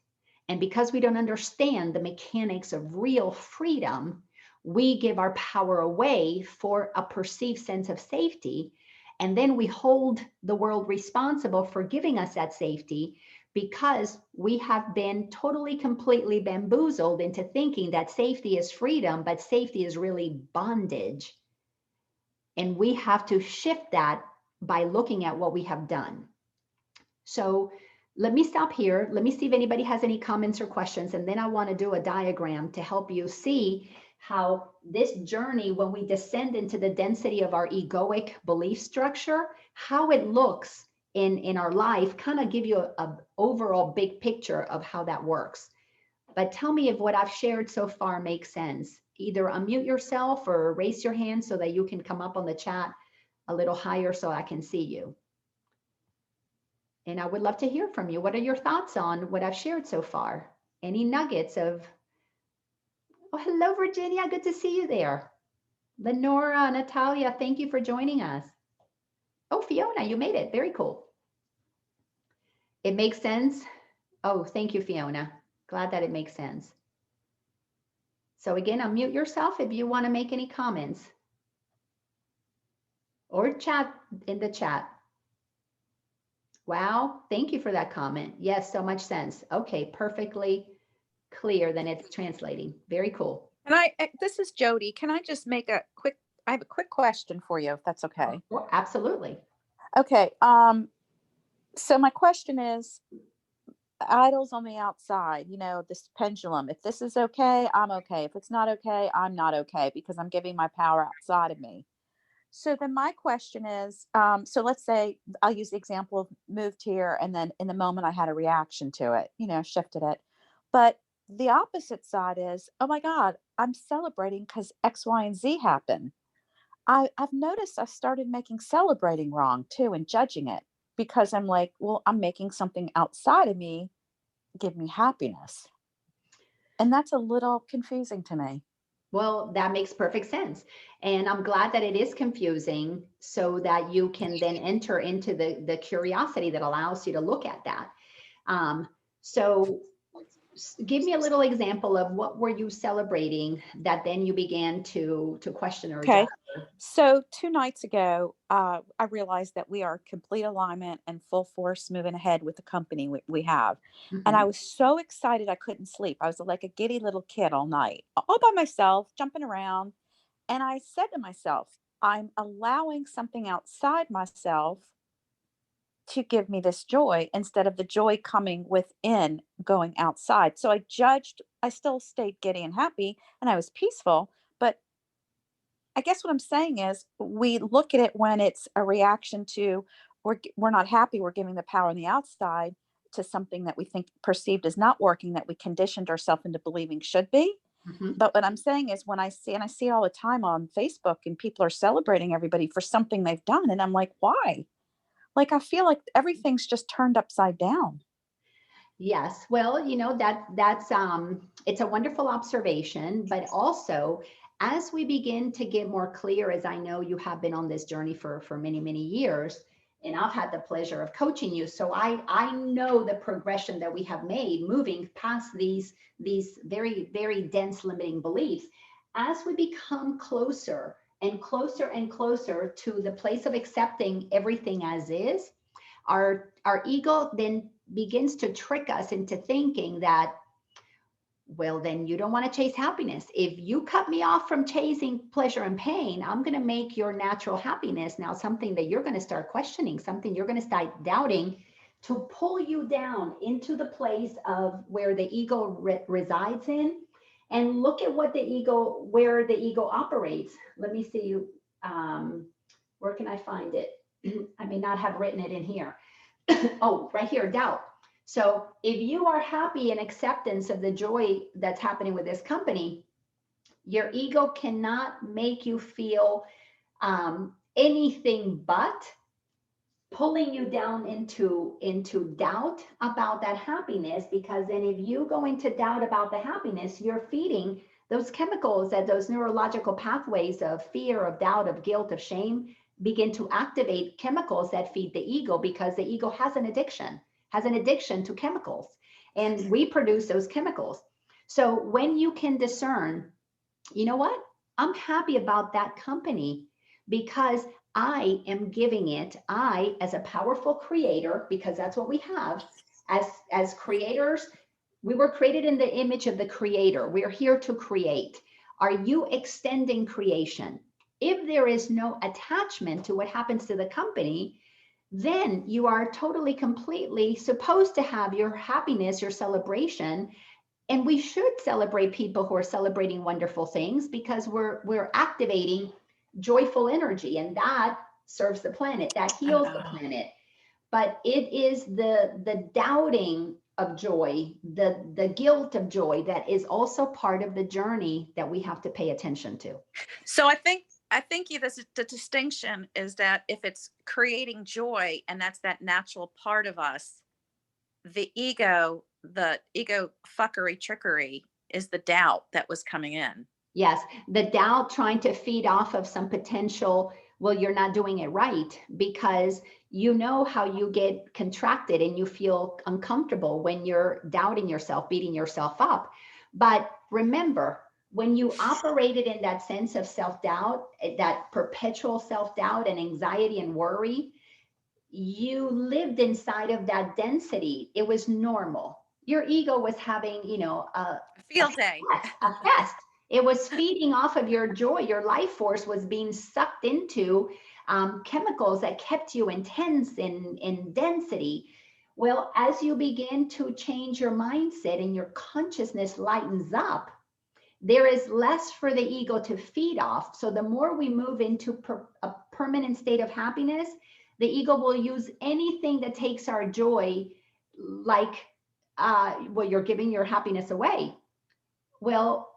And because we don't understand the mechanics of real freedom, we give our power away for a perceived sense of safety. And then we hold the world responsible for giving us that safety, because we have been totally, completely bamboozled into thinking that safety is freedom, but safety is really bondage. And we have to shift that by looking at what we have done. So let me stop here. Let me see if anybody has any comments or questions. And then I want to do a diagram to help you see how this journey, when we descend into the density of our egoic belief structure, how it looks in our life, kind of give you a overall big picture of how that works. But tell me if what I've shared so far makes sense. Either unmute yourself or raise your hand so that you can come up on the chat a little higher so I can see you. And I would love to hear from you. What are your thoughts on what I've shared so far? Any nuggets of, oh, hello, Virginia. Good to see you there. Lenora, Natalia, thank you for joining us. Oh, Fiona, you made it. Very cool. It makes sense. Oh, thank you, Fiona. Glad that it makes sense. So again, unmute yourself if you want to make any comments, or chat in the chat. Wow, thank you for that comment. Yes, so much sense. Okay, perfectly clear, then it's translating. Very cool. And this is Jody. Can I just make I have a quick question for you, if that's okay? Well, absolutely. Okay. So my question is, idols on the outside, this pendulum. If this is okay, I'm okay. If it's not okay, I'm not okay, because I'm giving my power outside of me. So then my question is, so let's say I'll use the example of moved here, and then in the moment I had a reaction to it, shifted it. But the opposite side is, oh my God, I'm celebrating because X, Y, and Z happen. I've noticed I started making celebrating wrong too, and judging it, because I'm like, well, I'm making something outside of me give me happiness. And that's a little confusing to me. Well, that makes perfect sense. And I'm glad that it is confusing, so that you can then enter into the curiosity that allows you to look at that. So give me a little example of what were you celebrating that then you began to question or okay. adjust? So 2 nights ago, I realized that we are complete alignment and full force moving ahead with the company we have. Mhm. And I was so excited I couldn't sleep. I was like a giddy little kid all night, all by myself, jumping around. And I said to myself, I'm allowing something outside myself to give me this joy, instead of the joy coming within going outside. So I still stayed giddy and happy, and I was peaceful. But I guess what I'm saying is, we look at it when it's a reaction to, we're not happy, we're giving the power on the outside to something that we think perceived as not working, that we conditioned ourselves into believing should be. Mhm. But what I'm saying is, when I see it all the time on Facebook, and people are celebrating everybody for something they've done, and I'm like, why? Like, I feel like everything's just turned upside down. Yes, well, that's it's a wonderful observation, but also as we begin to get more clear, as I know you have been on this journey for many, many years, and I've had the pleasure of coaching you, so I know the progression that we have made moving past these very, very dense limiting beliefs. as we become closer and closer and closer to the place of accepting everything as is, our ego then begins to trick us into thinking that, well, then you don't want to chase happiness. If you cut me off from chasing pleasure and pain, I'm going to make your natural happiness now something that you're going to start questioning, something you're going to start doubting, to pull you down into the place of where the ego resides in. And look at what the ego, where the ego operates. Let me see you. Where can I find it? I may not have written it in here. Oh, right here, doubt. So if you are happy in acceptance of the joy that's happening with this company, your ego cannot make you feel anything but pulling you down into doubt about that happiness. Because then if you go into doubt about the happiness, you're feeding those chemicals, that those neurological pathways of fear, of doubt, of guilt, of shame begin to activate chemicals that feed the ego, because the ego has an addiction to chemicals, and we produce those chemicals. So when you can discern, you know what, I'm happy about that company because I am giving it, I as a powerful creator, because that's what we have as creators, we were created in the image of the creator. We're here to create. Are you extending creation? If there is no attachment to what happens to the company, then you are totally, completely supposed to have your happiness, your celebration. And we should celebrate people who are celebrating wonderful things, because we're activating joyful energy, and that serves the planet, that heals the planet. But it is the doubting of joy, the guilt of joy, that is also part of the journey that we have to pay attention to. So I think the distinction is that if it's creating joy and that's that natural part of us, the ego fuckery trickery is the doubt that was coming in. Yes, the doubt trying to feed off of some potential, well, you're not doing it right, because you know how you get contracted and you feel uncomfortable when you're doubting yourself, beating yourself up. But remember, when you operated in that sense of self-doubt, that perpetual self-doubt and anxiety and worry, you lived inside of that density. It was normal. Your ego was having, a field day, a fest. It was feeding off of your joy. Your life force was being sucked into chemicals that kept you intense in density. Well, as you begin to change your mindset and your consciousness lightens up, there is less for the ego to feed off. So the more we move into a permanent state of happiness, the ego will use anything that takes our joy, like, well, you're giving your happiness away. Well,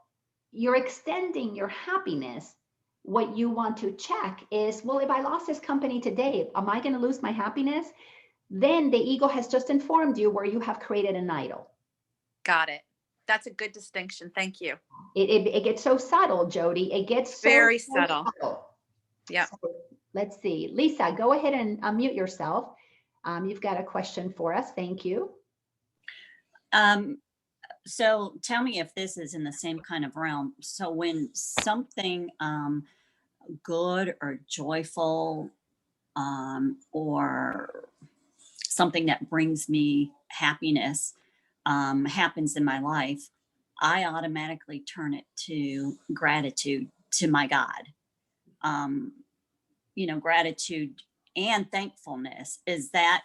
you're extending your happiness. What you want to check is, well, if I lost this company today, am I going to lose my happiness? Then the ego has just informed you where you have created an idol. Got it. That's a good distinction. Thank you. It gets so subtle, Jody. It gets so very subtle. Yeah. So let's see. Lisa, go ahead and unmute yourself. You've got a question for us. Thank you. So tell me if this is in the same kind of realm. So when something good or joyful or something that brings me happiness happens in my life, I automatically turn it to gratitude to my God. Gratitude and thankfulness. Is that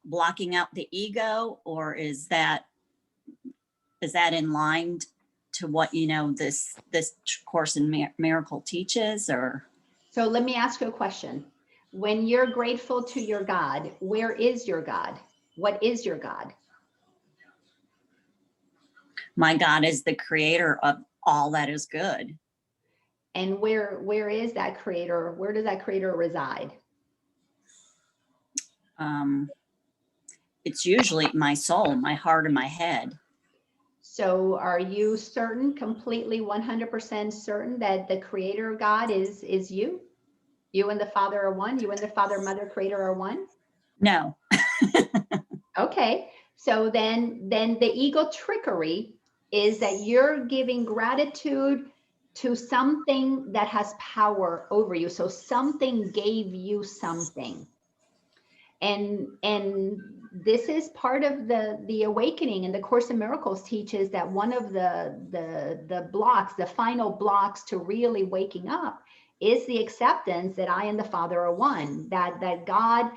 blocking out the ego, or is that in line to what this Course in Miracle teaches? Or so let me ask you a question. When you're grateful to your God, where is your God? What is your God? My God is the creator of all that is good. And where is that creator? Where does that creator reside? It's usually my soul, my heart, and my head. So are you certain, completely 100% certain that the creator God is you? You and the Father are one? You and the Father, Mother, Creator are one? No. Okay. So then the ego trickery is that you're giving gratitude to something that has power over you. So something gave you something. And this is part of the awakening. And the Course in Miracles teaches that one of the blocks, the final blocks to really waking up, is the acceptance that I and the Father are one. That God,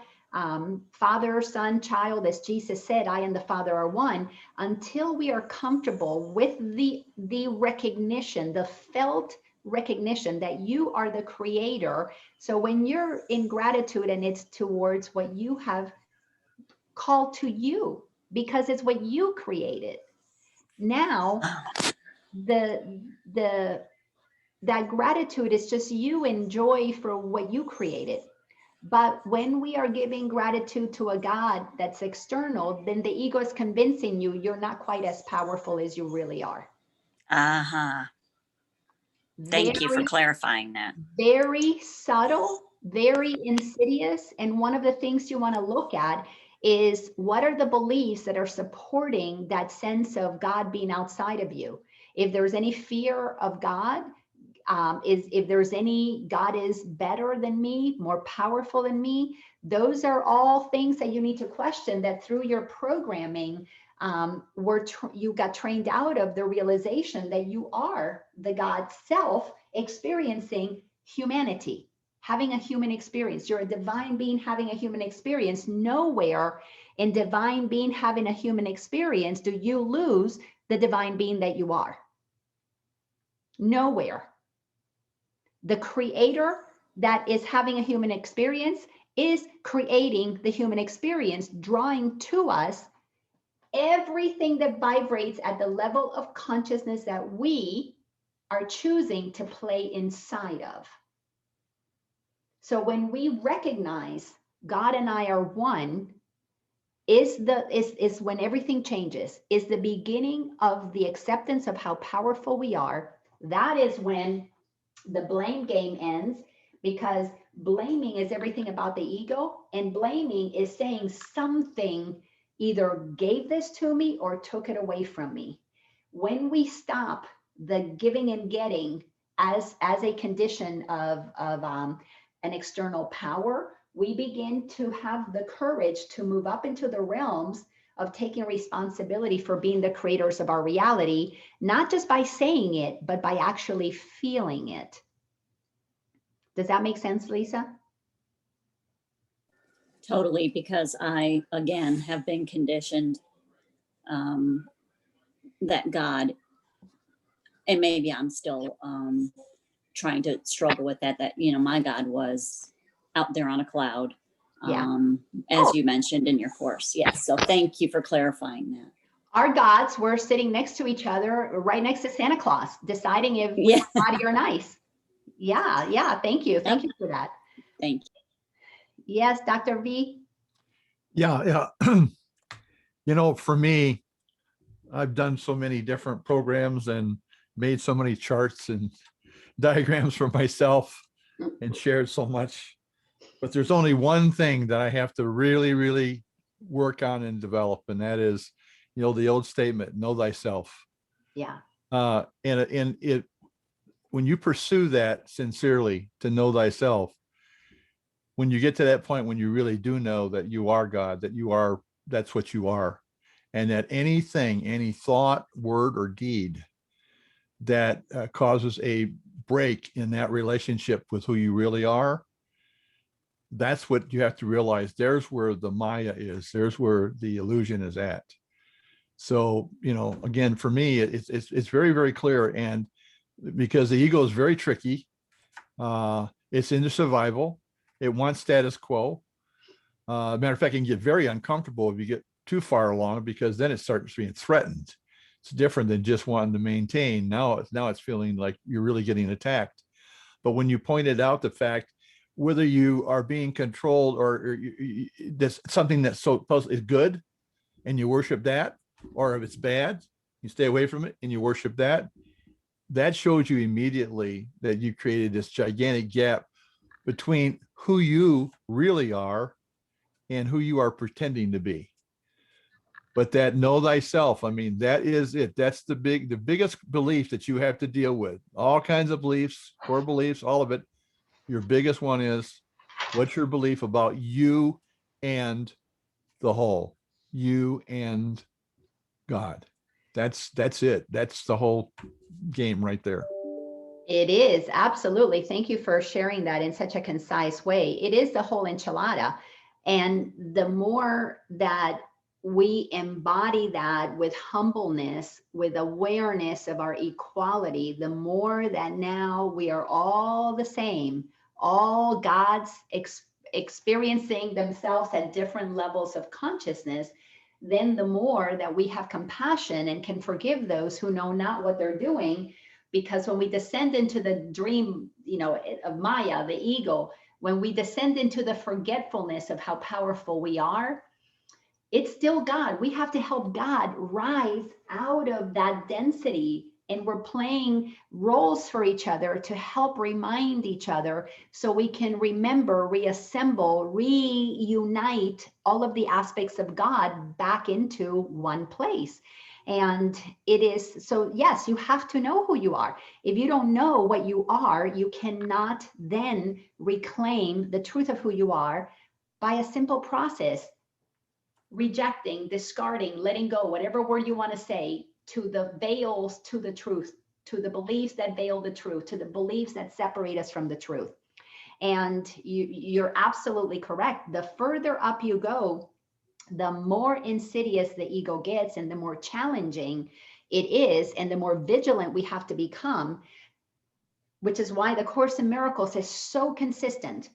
Father, Son, Child, as Jesus said, I and the Father are one. Until we are comfortable with the recognition, the felt recognition that you are the creator. So when you're in gratitude and it's towards what you have called to you, because it's what you created. Now, that gratitude is just you and joy for what you created. But when we are giving gratitude to a God that's external, then the ego is convincing you you're not quite as powerful as you really are. Uh-huh. Thank you for clarifying that. Very subtle, very insidious. And one of the things you want to look at is what are the beliefs that are supporting that sense of God being outside of you? If there's any fear of God, if there's any God is better than me, more powerful than me, those are all things that you need to question, that through your programming, you got trained out of the realization that you are the God self experiencing humanity, having a human experience. You're a divine being having a human experience. Nowhere in divine being having a human experience do you lose the divine being that you are. Nowhere. The creator that is having a human experience is creating the human experience, drawing to us everything that vibrates at the level of consciousness that we are choosing to play inside of. So when we recognize God and I are one, is when everything changes, is the beginning of the acceptance of how powerful we are. That is when the blame game ends, because blaming is everything about the ego, and blaming is saying something either gave this to me or took it away from me. When we stop the giving and getting as a condition of an external power, we begin to have the courage to move up into the realms of taking responsibility for being the creators of our reality, not just by saying it, but by actually feeling it. Does that make sense, Lisa? Totally, because I, again, have been conditioned that God, and maybe I'm still trying to struggle with that, my God was out there on a cloud, as you mentioned in your course. Yes. So thank you for clarifying that. Our gods were sitting next to each other, right next to Santa Claus, deciding if we were naughty or nice. Yeah. Thank you. Thank you for that. Thank you. Yes, Dr. V. Yeah. For me, I've done so many different programs and made so many charts and diagrams for myself and shared so much. But there's only one thing that I have to really, really work on and develop, and that is, the old statement, know thyself. Yeah. And it, when you pursue that sincerely, to know thyself, when you get to that point, when you really do know that you are God, that's what you are, and that anything, any thought, word, or deed that causes a break in that relationship with who you really are, that's what you have to realize. There's where the Maya is. There's where the illusion is at. So, again, for me, it's very, very clear. And because the ego is very tricky, it's into survival. It wants status quo. Matter of fact, it can get very uncomfortable if you get too far along, because then it starts being threatened. It's different than just wanting to maintain. Now it's feeling like you're really getting attacked. But when you pointed out the fact, whether you are being controlled or that's something that's supposed is good and you worship that, or if it's bad, you stay away from it and you worship that, that shows you immediately that you created this gigantic gap between who you really are and who you are pretending to be. But that know thyself, I mean, that is it. That's the biggest belief that you have to deal with. All kinds of beliefs, core beliefs, all of it. Your biggest one is, what's your belief about you and the whole, you and God? That's it. That's the whole game right there. It is, absolutely. Thank you for sharing that in such a concise way. It is the whole enchilada. And the more that we embody that with humbleness, with awareness of our equality, the more that now we are all the same, all God's experiencing themselves at different levels of consciousness, then the more that we have compassion and can forgive those who know not what they're doing. Because when we descend into the dream, of Maya, the ego, when we descend into the forgetfulness of how powerful we are, it's still God. We have to help God rise out of that density. And we're playing roles for each other to help remind each other so we can remember, reassemble, reunite all of the aspects of God back into one place. And it is so, yes, you have to know who you are. If you don't know what you are, you cannot then reclaim the truth of who you are by a simple process: rejecting, discarding, letting go, whatever word you want to say, to the veils, to the truth, to the beliefs that veil the truth, to the beliefs that separate us from the truth. And you're absolutely correct. The further up you go, the more insidious the ego gets and the more challenging it is, and the more vigilant we have to become, which is why the Course in Miracles is so consistent.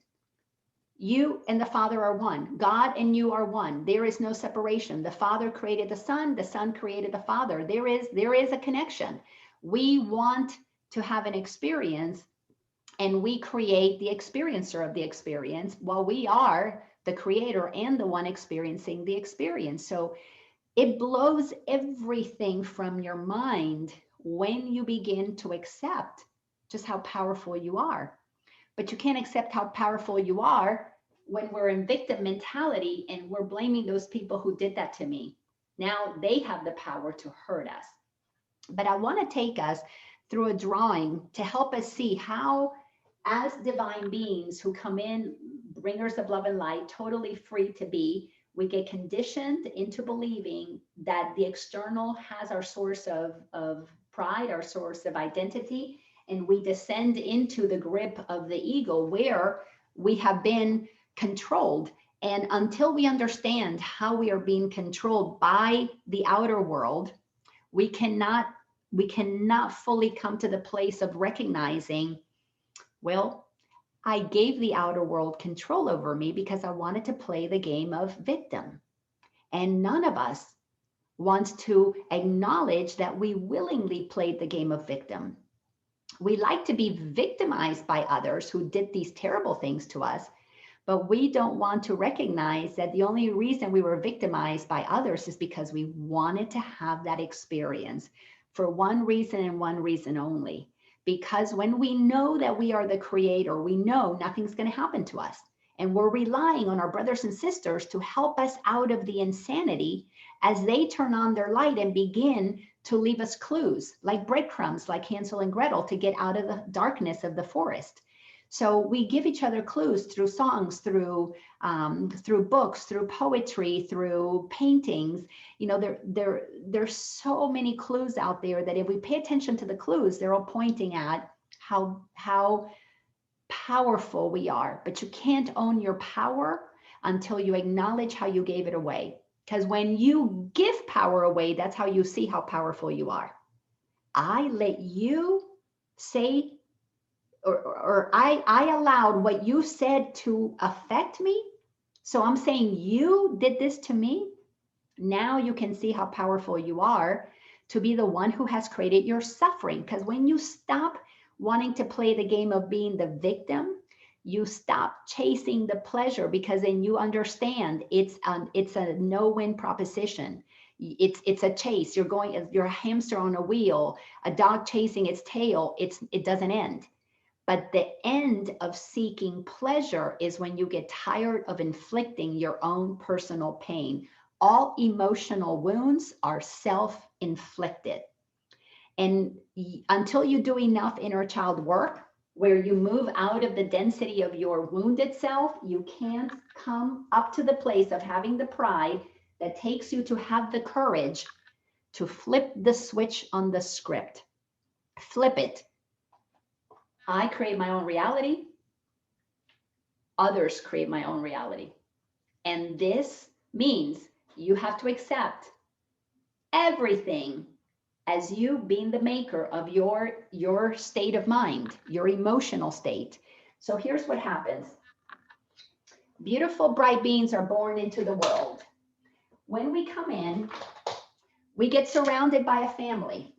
You and the Father are one. God and you are one. There is no separation. The Father created the Son created the Father. There is a connection. We want to have an experience, and we create the experiencer of the experience, while we are the creator and the one experiencing the experience. So it blows everything from your mind when you begin to accept just how powerful you are. But you can't accept how powerful you are when we're in victim mentality and we're blaming those people who did that to me. Now they have the power to hurt us. But I want to take us through a drawing to help us see how, as divine beings who come in, bringers of love and light, totally free to be, we get conditioned into believing that the external has our source of pride, our source of identity, and we descend into the grip of the ego where we have been controlled. And until we understand how we are being controlled by the outer world, we cannot fully come to the place of recognizing, well, I gave the outer world control over me because I wanted to play the game of victim. And none of us wants to acknowledge that we willingly played the game of victim. We like to be victimized by others who did these terrible things to us, but we don't want to recognize that the only reason we were victimized by others is because we wanted to have that experience for one reason and one reason only. Because when we know that we are the creator, we know nothing's going to happen to us. And we're relying on our brothers and sisters to help us out of the insanity as they turn on their light and begin to leave us clues, like breadcrumbs, like Hansel and Gretel, to get out of the darkness of the forest. So we give each other clues through songs, through books, through poetry, through paintings. There's so many clues out there that if we pay attention to the clues, they're all pointing at how powerful we are. But you can't own your power until you acknowledge how you gave it away. Because when you give power away, that's how you see how powerful you are. I let you say, or I allowed what you said to affect me. So I'm saying you did this to me. Now you can see how powerful you are to be the one who has created your suffering. Because when you stop wanting to play the game of being the victim, you stop chasing the pleasure, because then you understand it's a no-win proposition. It's a chase. You're a hamster on a wheel, a dog chasing its tail. It doesn't end. But the end of seeking pleasure is when you get tired of inflicting your own personal pain All emotional wounds are self-inflicted. And until you do enough inner child work, where you move out of the density of your wounded self, you can't come up to the place of having the pride that takes you to have the courage to flip the switch on the script. Flip it. I create my own reality. Others create my own reality. And this means you have to accept everything as you being the maker of your state of mind, your emotional state. So here's what happens. Beautiful, bright beings are born into the world. When we come in, we get surrounded by a family.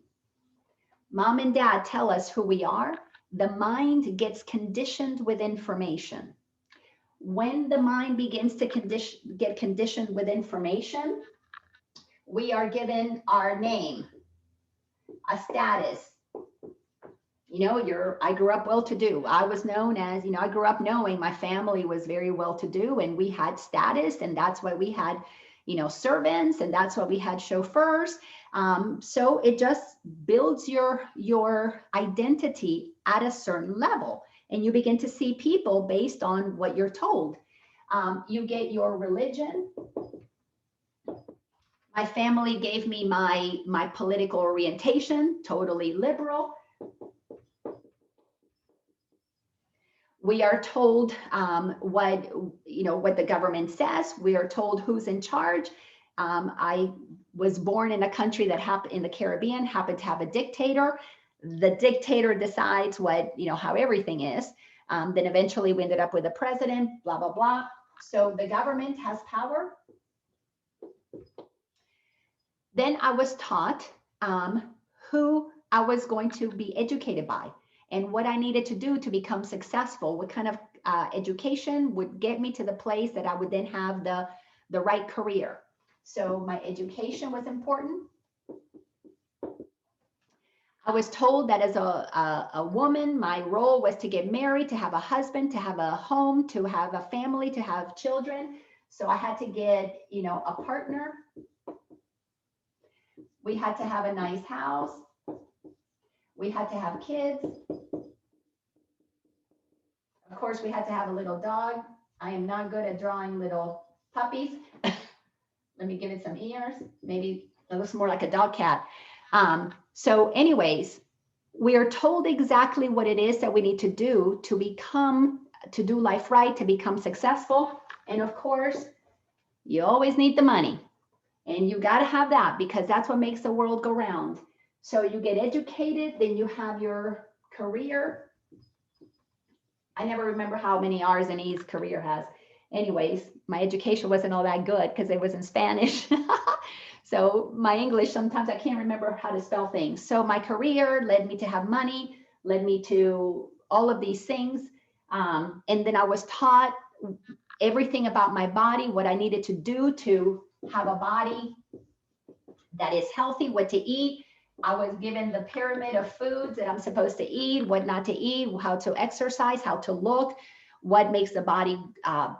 Mom and dad tell us who we are. The mind gets conditioned with information. When the mind begins to get conditioned with information, we are given our name, a status. You know, I grew up well-to-do. I was known as, I grew up knowing my family was very well-to-do, and we had status, and that's why we had, servants, and that's why we had chauffeurs. So it just builds your identity at a certain level, and you begin to see people based on what you're told. You get your religion. My family gave me my political orientation, totally liberal. We are told what the government says. We are told who's in charge. I was born in a country that in the Caribbean happened to have a dictator. The dictator decides how everything is. Then eventually we ended up with a president, blah, blah, blah. So the government has power. Then I was taught who I was going to be educated by and what I needed to do to become successful, what kind of education would get me to the place that I would then have the right career. So my education was important. I was told that as a woman, my role was to get married, to have a husband, to have a home, to have a family, to have children. So I had to get, a partner. We had to have a nice house. We had to have kids. Of course, we had to have a little dog. I am not good at drawing little puppies. Let me give it some ears. Maybe it looks more like a dog cat. So anyways, we are told exactly what it is that we need to do to do life right, to become successful. And of course, you always need the money. And you got to have that because that's what makes the world go round. So you get educated, then you have your career. I never remember how many R's and E's career has. Anyways, my education wasn't all that good because it was in Spanish. So my English, sometimes I can't remember how to spell things. So my career led me to have money, led me to all of these things. And then I was taught everything about my body, what I needed to do to have a body that is healthy, what to eat. I was given the pyramid of foods that I'm supposed to eat, what not to eat, how to exercise, how to look, what makes the body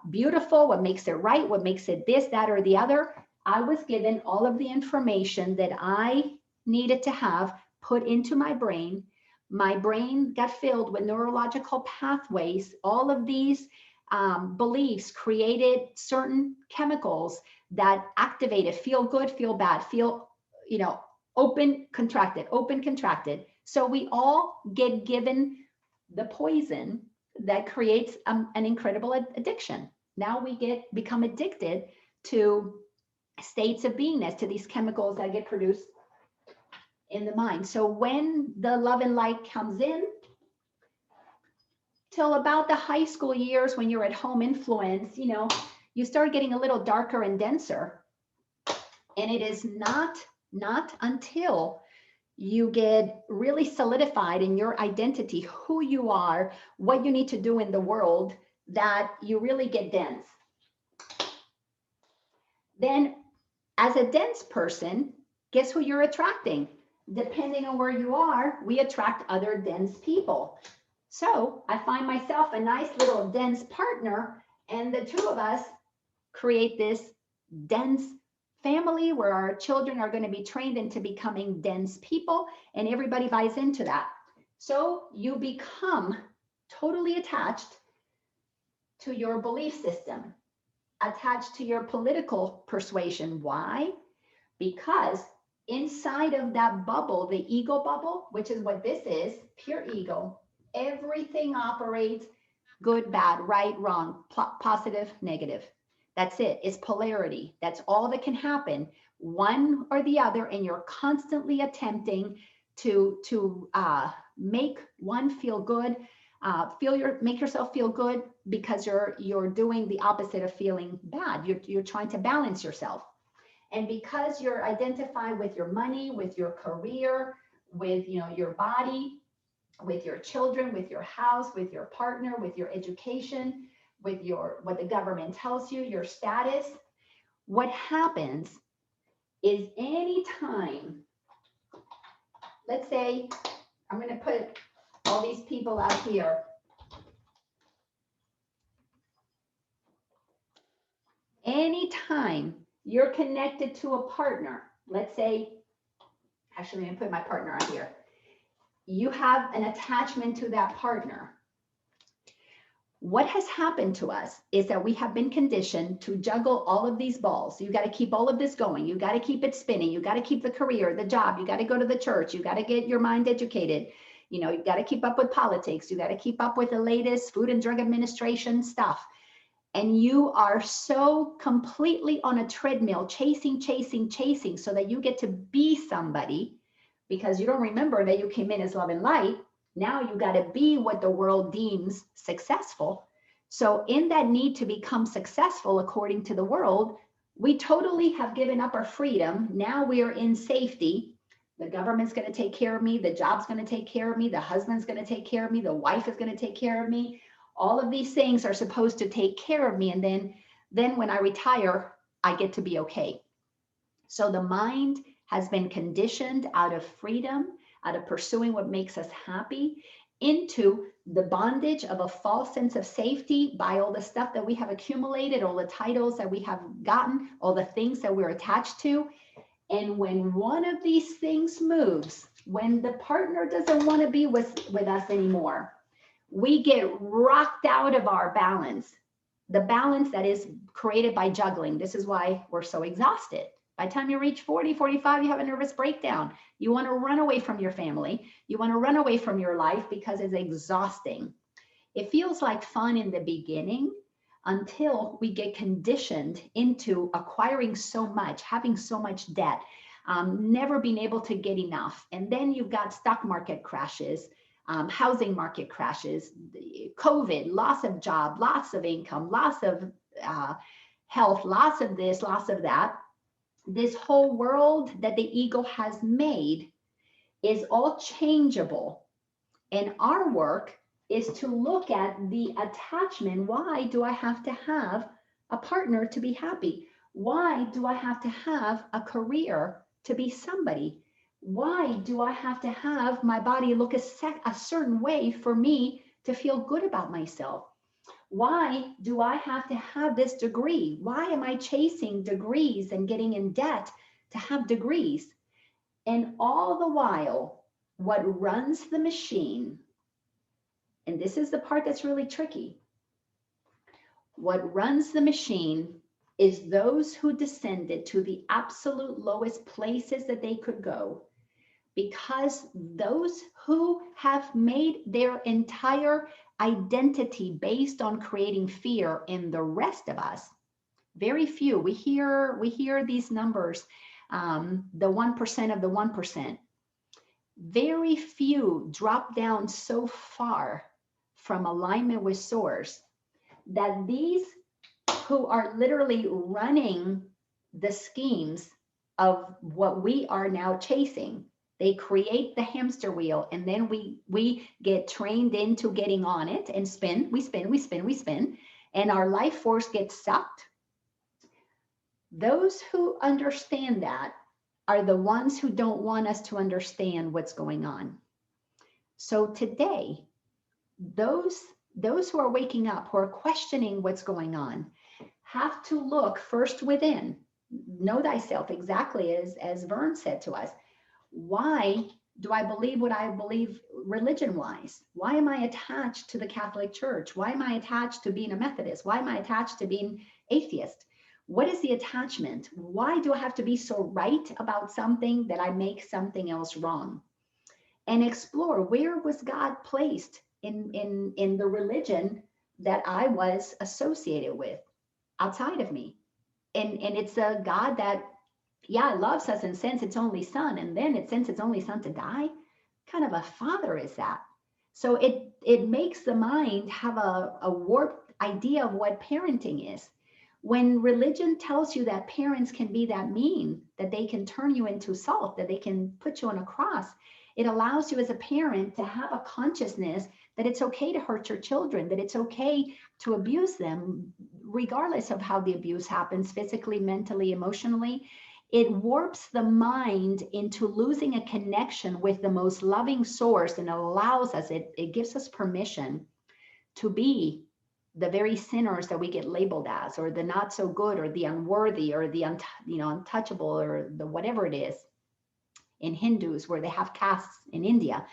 beautiful, what makes it right, what makes it this, that, or the other. I was given all of the information that I needed to have put into my brain. My brain got filled with neurological pathways. All of these beliefs created certain chemicals that activated, feel good, feel bad, feel, open, contracted. So we all get given the poison that creates an incredible addiction. Now we become addicted to states of beingness, to these chemicals that get produced in the mind. So when the love and light comes in, till about the high school years, when you're at home influence, you start getting a little darker and denser. And it is not until you get really solidified in your identity, who you are, what you need to do in the world, that you really get dense. Then as a dense person, guess who you're attracting? Depending on where you are, we attract other dense people. So I find myself a nice little dense partner, and the two of us create this dense family where our children are going to be trained into becoming dense people, and everybody buys into that. So you become totally attached to your belief system, attached to your political persuasion. Why? Because inside of that bubble, the ego bubble, which is what this is, pure ego, everything operates good, bad, right, wrong, positive, negative. That's it. It's polarity. That's all that can happen, one or the other, and you're constantly attempting to make one feel good, make yourself feel good, because you're doing the opposite of feeling bad. You're trying to balance yourself. And because you're identified with your money, with your career, with your body, with your children, with your house, with your partner, with your education, with what the government tells you, your status, what happens is anytime, let's say, I'm going to put all these people out here. Anytime you're connected to a partner, let's say, actually, I'm going to put my partner out here. You have an attachment to that partner. What has happened to us is that we have been conditioned to juggle all of these balls. You got to keep all of this going. You got to keep it spinning. You got to keep the career, the job. You got to go to the church. You got to get your mind educated. You got to keep up with politics. You got to keep up with the latest Food and Drug Administration stuff. And you are so completely on a treadmill, chasing, so that you get to be somebody, because you don't remember that you came in as love and light. Now you got to be what the world deems successful. So in that need to become successful according to the world, we totally have given up our freedom. Now we are in safety. The government's going to take care of me. The job's going to take care of me. The husband's going to take care of me. The wife is going to take care of me. All of these things are supposed to take care of me. And then when I retire, I get to be okay. So the mind has been conditioned out of freedom, out of pursuing what makes us happy, into the bondage of a false sense of safety by all the stuff that we have accumulated, all the titles that we have gotten, all the things that we're attached to. And when one of these things moves, when the partner doesn't want to be with us anymore, we get rocked out of our balance, the balance that is created by juggling. This is why we're so exhausted. By the time you reach 40, 45, you have a nervous breakdown. You want to run away from your family. You want to run away from your life because it's exhausting. It feels like fun in the beginning until we get conditioned into acquiring so much, having so much debt, never being able to get enough. And then you've got stock market crashes, housing market crashes, COVID, loss of job, loss of income, loss of health, loss of this, loss of that. This whole world that the ego has made is all changeable. And our work is to look at the attachment. Why do I have to have a partner to be happy? Why do I have to have a career to be somebody? Why do I have to have my body look a certain way for me to feel good about myself? Why do I have to have this degree? Why am I chasing degrees and getting in debt to have degrees? And all the while, what runs the machine, and this is the part that's really tricky, what runs the machine is those who descended to the absolute lowest places that they could go, because those who have made their entire identity based on creating fear in the rest of us, very few. We hear these numbers, the 1% of the 1%. Very few drop down so far from alignment with source that these who are literally running the schemes of what we are now chasing, they create the hamster wheel, and then we get trained into getting on it and spin, and our life force gets sucked. Those who understand that are the ones who don't want us to understand what's going on. So today, those who are waking up, who are questioning what's going on, have to look first within. Know thyself, exactly as Vern said to us. Why do I believe what I believe religion wise? Why am I attached to the Catholic Church? Why am I attached to being a Methodist? Why am I attached to being atheist? What is the attachment? Why do I have to be so right about something that I make something else wrong? And explore, where was God placed in the religion that I was associated with outside of me? And it's a God that, yeah, loves us and sends its only son, and then it sends its only son to die. Kind of a father is that? So it makes the mind have a warped idea of what parenting is. When religion tells you that parents can be that mean, that they can turn you into salt, that they can put you on a cross, it allows you as a parent to have a consciousness that it's okay to hurt your children, that it's okay to abuse them, regardless of how the abuse happens, physically, mentally, emotionally. It warps the mind into losing a connection with the most loving source, and allows us, it gives us permission to be the very sinners that we get labeled as, or the not so good, or the unworthy, or the untouchable, or the whatever it is. In Hindus, where they have castes in India,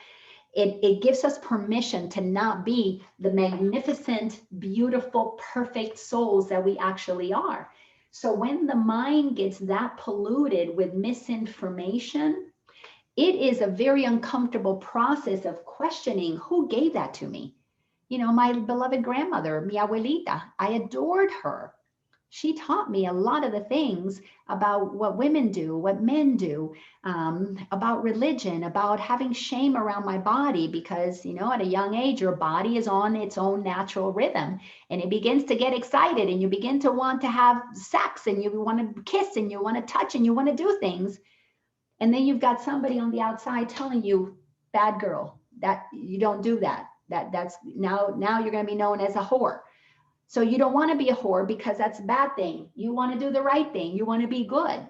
it gives us permission to not be the magnificent, beautiful, perfect souls that we actually are. So when the mind gets that polluted with misinformation, it is a very uncomfortable process of questioning, who gave that to me? My beloved grandmother, mi abuelita, I adored her. She taught me a lot of the things about what women do, what men do, about religion, about having shame around my body, because, at a young age, your body is on its own natural rhythm, and it begins to get excited, and you begin to want to have sex, and you want to kiss, and you want to touch, and you want to do things. And then you've got somebody on the outside telling you, bad girl, that you don't do that. That's now you're going to be known as a whore. So you don't want to be a whore because that's a bad thing. You want to do the right thing. You want to be good.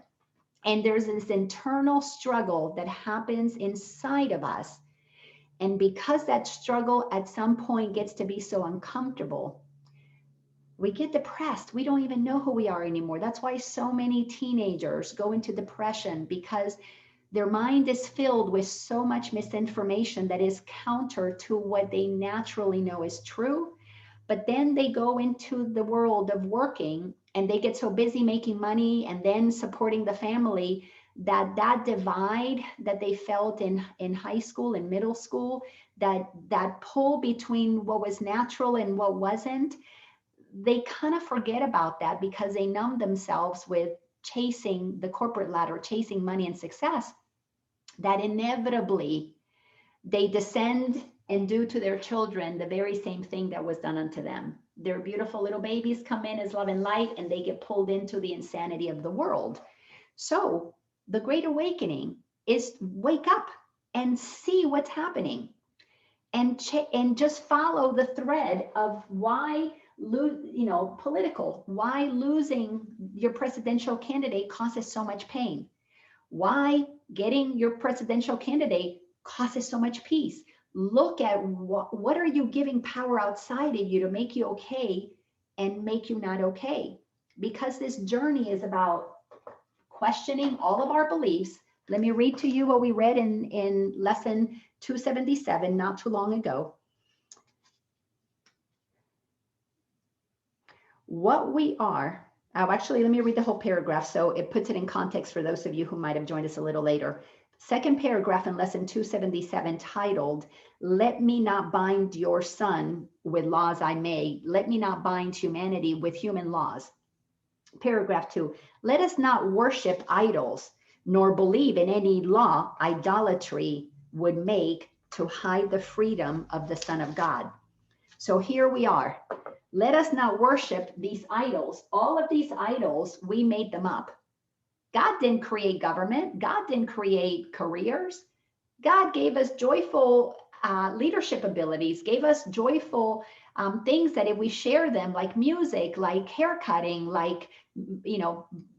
And there's this internal struggle that happens inside of us. And because that struggle at some point gets to be so uncomfortable, we get depressed. We don't even know who we are anymore. That's why so many teenagers go into depression, because their mind is filled with so much misinformation that is counter to what they naturally know is true. But then they go into the world of working, and they get so busy making money and then supporting the family, that divide that they felt in high school and middle school, that pull between what was natural and what wasn't, they kind of forget about that because they numb themselves with chasing the corporate ladder, chasing money and success, that inevitably they descend and do to their children the very same thing that was done unto them. Their beautiful little babies come in as love and light, and they get pulled into the insanity of the world. So the Great Awakening is wake up and see what's happening, and just follow the thread of why political, why losing your presidential candidate causes so much pain, why getting your presidential candidate causes so much peace. Look at what are you giving power outside of you to make you okay and make you not okay. Because this journey is about questioning all of our beliefs. Let me read to you what we read in lesson 277 not too long ago. What we are, actually, let me read the whole paragraph so it puts it in context for those of you who might have joined us a little later. Second paragraph in lesson 277, titled, "Let me not bind your son with laws I made. Let me not bind humanity with human laws." Paragraph 2, "Let us not worship idols, nor believe in any law idolatry would make to hide the freedom of the Son of God." So here we are. Let us not worship these idols. All of these idols, we made them up. God didn't create government. God didn't create careers. God gave us joyful leadership abilities, gave us joyful things that if we share them, like music, like hair cutting, like,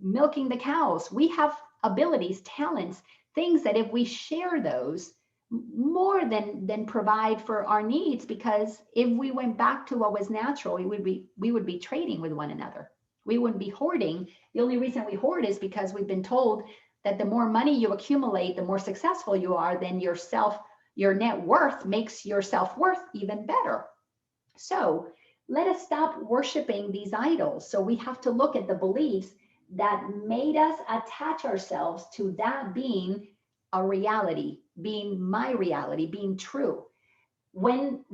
milking the cows, we have abilities, talents, things that if we share those, more than provide for our needs, because if we went back to what was natural, we would be trading with one another. We wouldn't be hoarding. The only reason we hoard is because we've been told that the more money you accumulate, the more successful you are, then your net worth makes your self-worth even better. So let us stop worshiping these idols. So we have to look at the beliefs that made us attach ourselves to that being a reality, being my reality, being true. When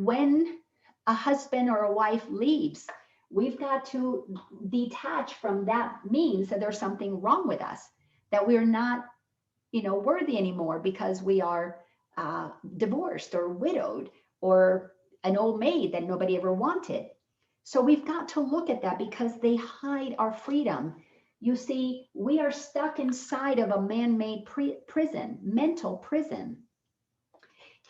a husband or a wife leaves, we've got to detach from that means that there's something wrong with us, that we're not, worthy anymore because we are divorced or widowed or an old maid that nobody ever wanted. So we've got to look at that because they hide our freedom. You see, we are stuck inside of a man-made prison, mental prison.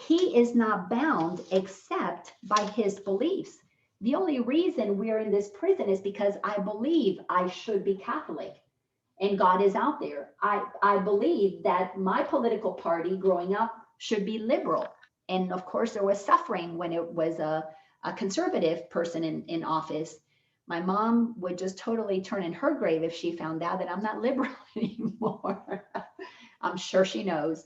He is not bound except by his beliefs. The only reason we're in this prison is because I believe I should be Catholic and God is out there. I believe that my political party growing up should be liberal. And of course, there was suffering when it was a conservative person in office. My mom would just totally turn in her grave if she found out that I'm not liberal anymore. I'm sure she knows.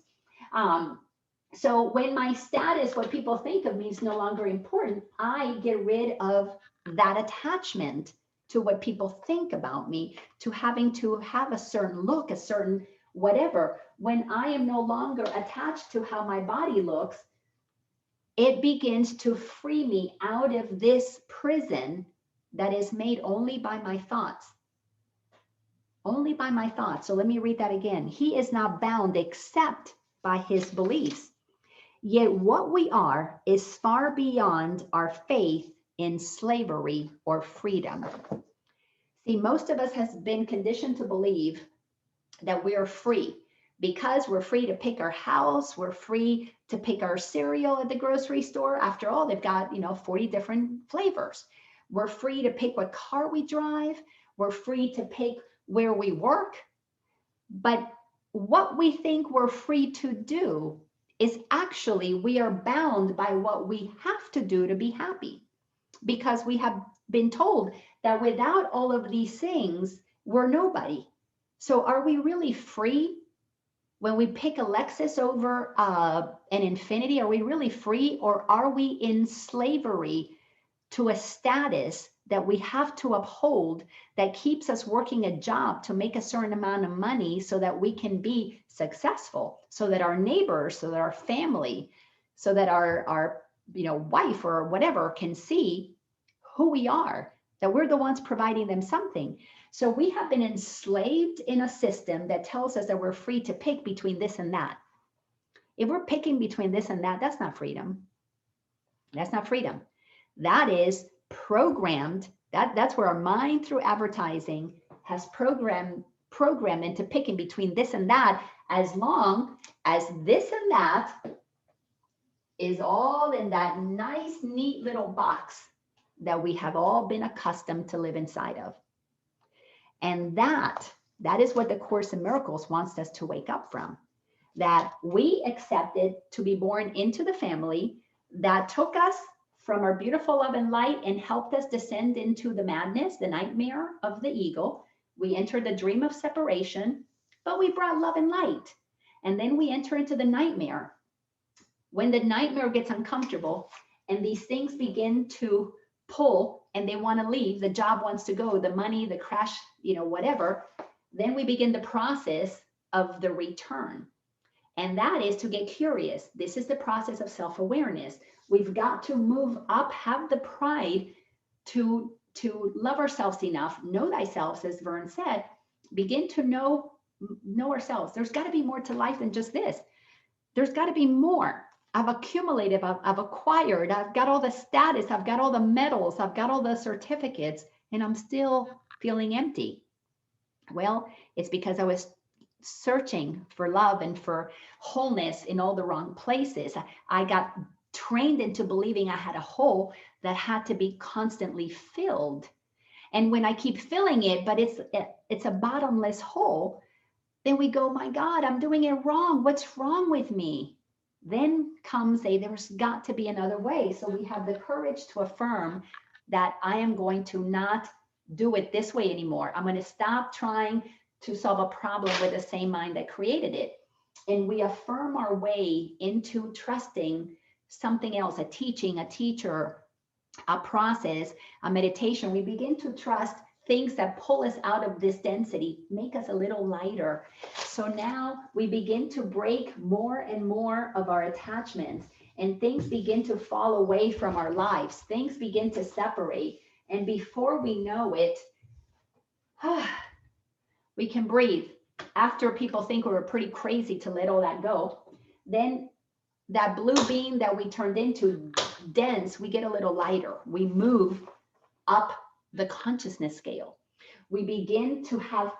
So when my status, what people think of me is no longer important, I get rid of that attachment to what people think about me, to having to have a certain look, a certain whatever. When I am no longer attached to how my body looks, it begins to free me out of this prison that is made only by my thoughts. Only by my thoughts. So let me read that again. He is not bound except by his beliefs. Yet what we are is far beyond our faith in slavery or freedom. See, most of us has been conditioned to believe that we are free because we're free to pick our house. We're free to pick our cereal at the grocery store. After all, they've got, 40 different flavors. We're free to pick what car we drive. We're free to pick where we work. But what we think we're free to do is actually we are bound by what we have to do to be happy, because we have been told that without all of these things, we're nobody. So are we really free when we pick a Lexus over an Infinity? Are we really free, or are we in slavery to a status that we have to uphold that keeps us working a job to make a certain amount of money so that we can be successful, so that our neighbors, so that our family, so that our wife or whatever can see who we are, that we're the ones providing them something. So we have been enslaved in a system that tells us that we're free to pick between this and that. If we're picking between this and that, that's not freedom. That's not freedom. That is programmed. That's where our mind through advertising has programmed into picking between this and that, as long as this and that is all in that nice, neat little box that we have all been accustomed to live inside of. And that is what the Course in Miracles wants us to wake up from, that we accepted to be born into the family that took us from our beautiful love and light and helped us descend into the madness, the nightmare of the ego. We entered the dream of separation, but we brought love and light. And then we enter into the nightmare. When the nightmare gets uncomfortable and these things begin to pull and they want to leave, the job wants to go, the money, the crash, whatever, then we begin the process of the return. And that is to get curious. This is the process of self-awareness. We've got to move up, have the pride to love ourselves enough, know thyself, as Vern said, begin to know ourselves. There's got to be more to life than just this. There's got to be more. I've accumulated, I've acquired, I've got all the status, I've got all the medals, I've got all the certificates, and I'm still feeling empty. Well, it's because I was searching for love and for wholeness in all the wrong places. I got trained into believing I had a hole that had to be constantly filled. And when I keep filling it, but it's a bottomless hole, then we go, my God, I'm doing it wrong. What's wrong with me? Then comes there's got to be another way. So we have the courage to affirm that I am going to not do it this way anymore. I'm going to stop trying to solve a problem with the same mind that created it. And we affirm our way into trusting something else, a teaching, a teacher, a process, a meditation. We begin to trust things that pull us out of this density, make us a little lighter. So now we begin to break more and more of our attachments, and things begin to fall away from our lives. Things begin to separate. And before we know it, we can breathe. After people think we were pretty crazy to let all that go, then that blue beam that we turned into dense, we get a little lighter. We move up the consciousness scale. We begin to have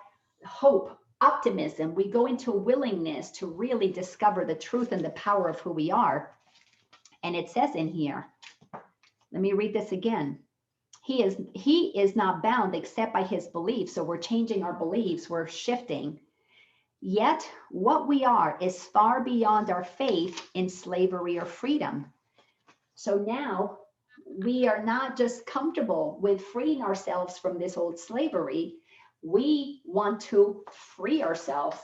hope, optimism. We go into willingness to really discover the truth and the power of who we are. And it says in here, let me read this again. He is not bound except by his beliefs. So we're changing our beliefs, we're shifting. Yet what we are is far beyond our faith in slavery or freedom. So now we are not just comfortable with freeing ourselves from this old slavery. We want to free ourselves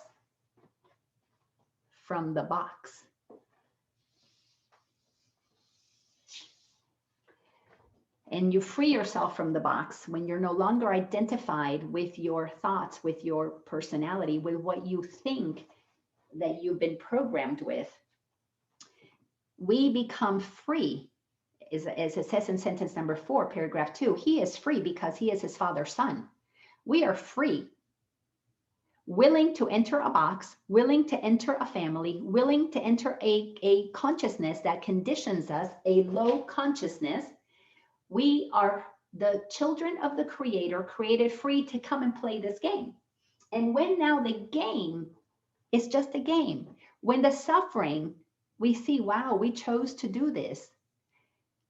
from the box. And you free yourself from the box when you're no longer identified with your thoughts, with your personality, with what you think that you've been programmed with. We become free. As it says in sentence number 4, paragraph 2, he is free because he is his father's son. We are free, willing to enter a box, willing to enter a family, willing to enter a consciousness that conditions us, a low consciousness. We are the children of the Creator, created free to come and play this game. And when now the game is just a game, when the suffering, we see, wow, we chose to do this.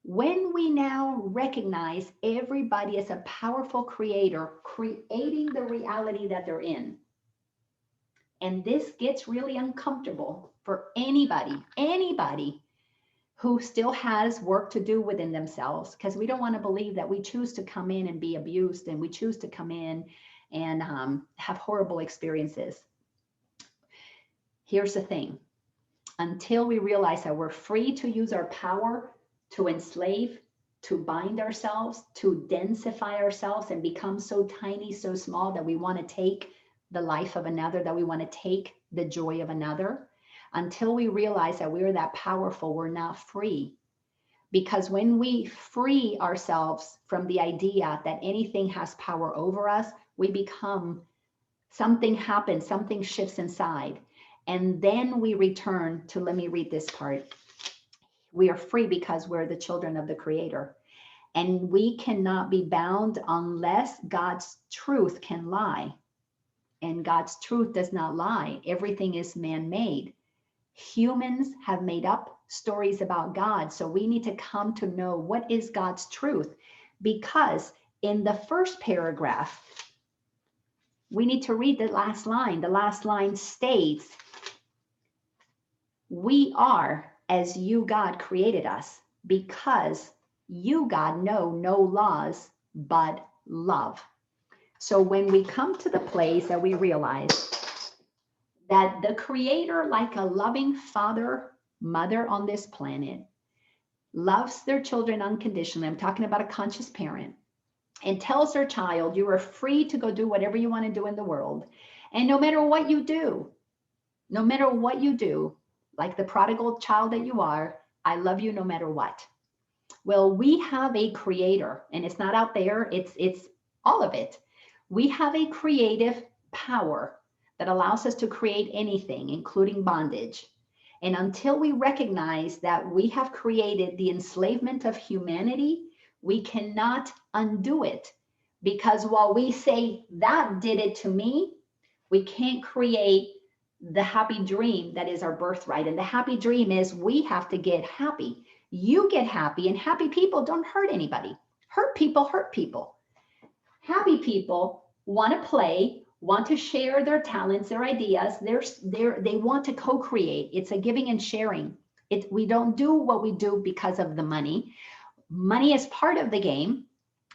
When we now recognize everybody as a powerful creator, creating the reality that they're in, and this gets really uncomfortable for anybody who still has work to do within themselves, because we don't want to believe that we choose to come in and be abused, and we choose to come in and have horrible experiences. Here's the thing. Until we realize that we're free to use our power to enslave, to bind ourselves, to densify ourselves and become so tiny, so small that we want to take the life of another, that we want to take the joy of another. Until we realize that we're that powerful, we're not free. Because when we free ourselves from the idea that anything has power over us, we become, something happens, something shifts inside. And then we return to, let me read this part. We are free because we're the children of the Creator. And we cannot be bound unless God's truth can lie. And God's truth does not lie. Everything is man-made. Humans have made up stories about God. So we need to come to know what is God's truth. Because in the first paragraph, we need to read the last line. The last line states, we are as you, God, created us, because you, God, know no laws but love. So when we come to the place that we realize that the Creator, like a loving father, mother on this planet, loves their children unconditionally, I'm talking about a conscious parent, and tells their child, you are free to go do whatever you want to do in the world. And no matter what you do, like the prodigal child that you are, I love you no matter what. Well, we have a Creator, and it's not out there, it's all of it. We have a creative power that allows us to create anything, including bondage. And until we recognize that we have created the enslavement of humanity, we cannot undo it. Because while we say that did it to me, we can't create the happy dream that is our birthright. And the happy dream is we have to get happy. You get happy, and happy people don't hurt anybody. Hurt people hurt people. Happy people want to play, want to share their talents, their ideas. They want to co-create. It's a giving and sharing. We don't do what we do because of the money. Money is part of the game.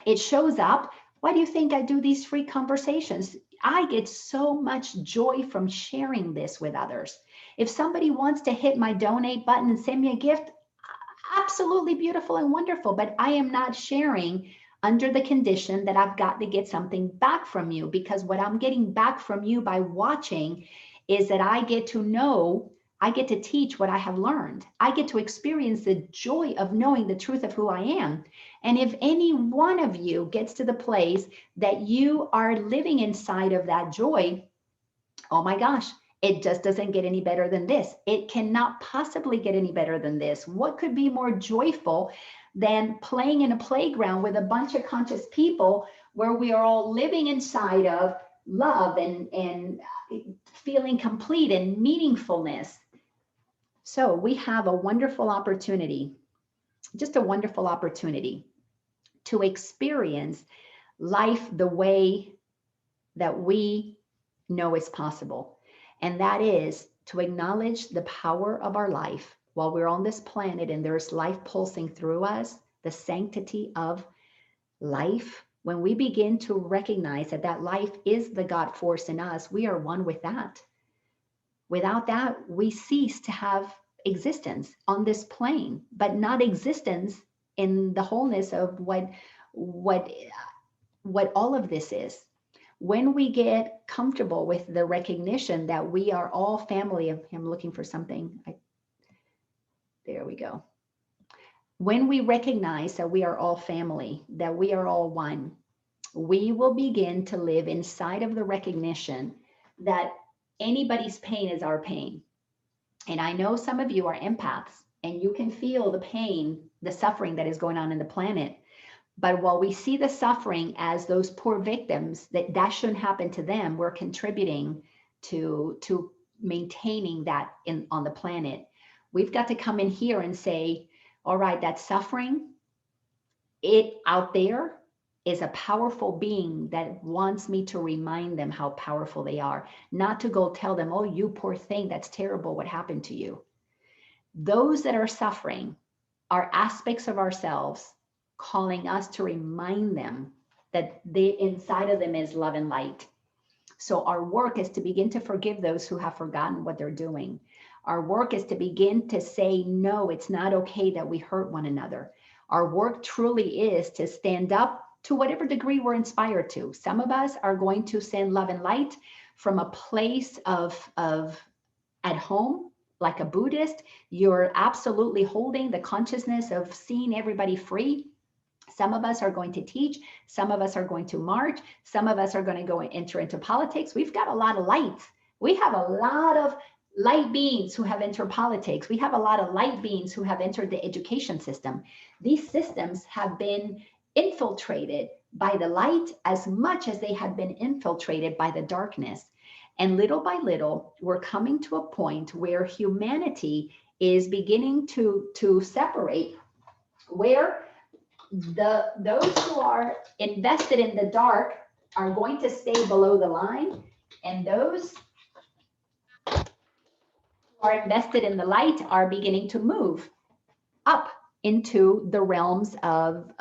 It shows up. Why do you think I do these free conversations? I get so much joy from sharing this with others. If somebody wants to hit my donate button and send me a gift, absolutely beautiful and wonderful, but I am not sharing under the condition that I've got to get something back from you, because what I'm getting back from you by watching is that I get to know, I get to teach what I have learned. I get to experience the joy of knowing the truth of who I am. And if any one of you gets to the place that you are living inside of that joy, oh my gosh, it just doesn't get any better than this. It cannot possibly get any better than this. What could be more joyful than playing in a playground with a bunch of conscious people where we are all living inside of love and feeling complete and meaningfulness? So we have a wonderful opportunity, just a wonderful opportunity to experience life the way that we know is possible. And that is to acknowledge the power of our life while we're on this planet and there's life pulsing through us, the sanctity of life. When we begin to recognize that that life is the God force in us, we are one with that. Without that, we cease to have existence on this plane, but not existence in the wholeness of what all of this is. When we get comfortable with the recognition that we are all family of him, looking for something. There we go. When we recognize that we are all family, that we are all one, we will begin to live inside of the recognition that anybody's pain is our pain. And I know some of you are empaths and you can feel the pain, the suffering that is going on in the planet. But while we see the suffering as those poor victims, that shouldn't happen to them, we're contributing to maintaining that on the planet. We've got to come in here and say, all right, that suffering, it out there is a powerful being that wants me to remind them how powerful they are, not to go tell them, oh, you poor thing, that's terrible, what happened to you. Those that are suffering are aspects of ourselves calling us to remind them that inside of them is love and light. So our work is to begin to forgive those who have forgotten what they're doing. Our work is to begin to say, no, it's not okay that we hurt one another. Our work truly is to stand up to whatever degree we're inspired to. Some of us are going to send love and light from a place of at home, like a Buddhist. You're absolutely holding the consciousness of seeing everybody free. Some of us are going to teach. Some of us are going to march. Some of us are going to go and enter into politics. We've got a lot of lights. We have a lot of light beings who have entered politics. We have a lot of light beings who have entered the education system. These systems have been infiltrated by the light as much as they have been infiltrated by the darkness. And little by little, we're coming to a point where humanity is beginning to separate, where those who are invested in the dark are going to stay below the line, and those who are invested in the light are beginning to move up into the realms of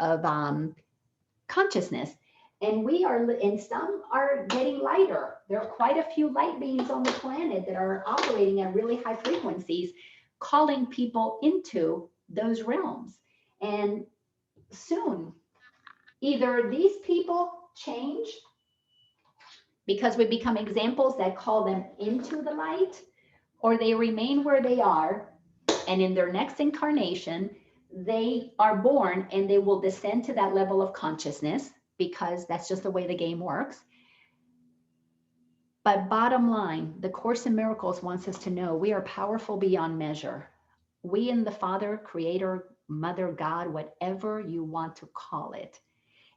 consciousness. And some are getting lighter. There are quite a few light beings on the planet that are operating at really high frequencies, calling people into those realms. And soon, either these people change because we become examples that call them into the light, or they remain where they are, and in their next incarnation, they are born and they will descend to that level of consciousness, because that's just the way the game works. But bottom line, the Course in Miracles wants us to know we are powerful beyond measure. We in the Father, Creator, Mother, God, whatever you want to call it,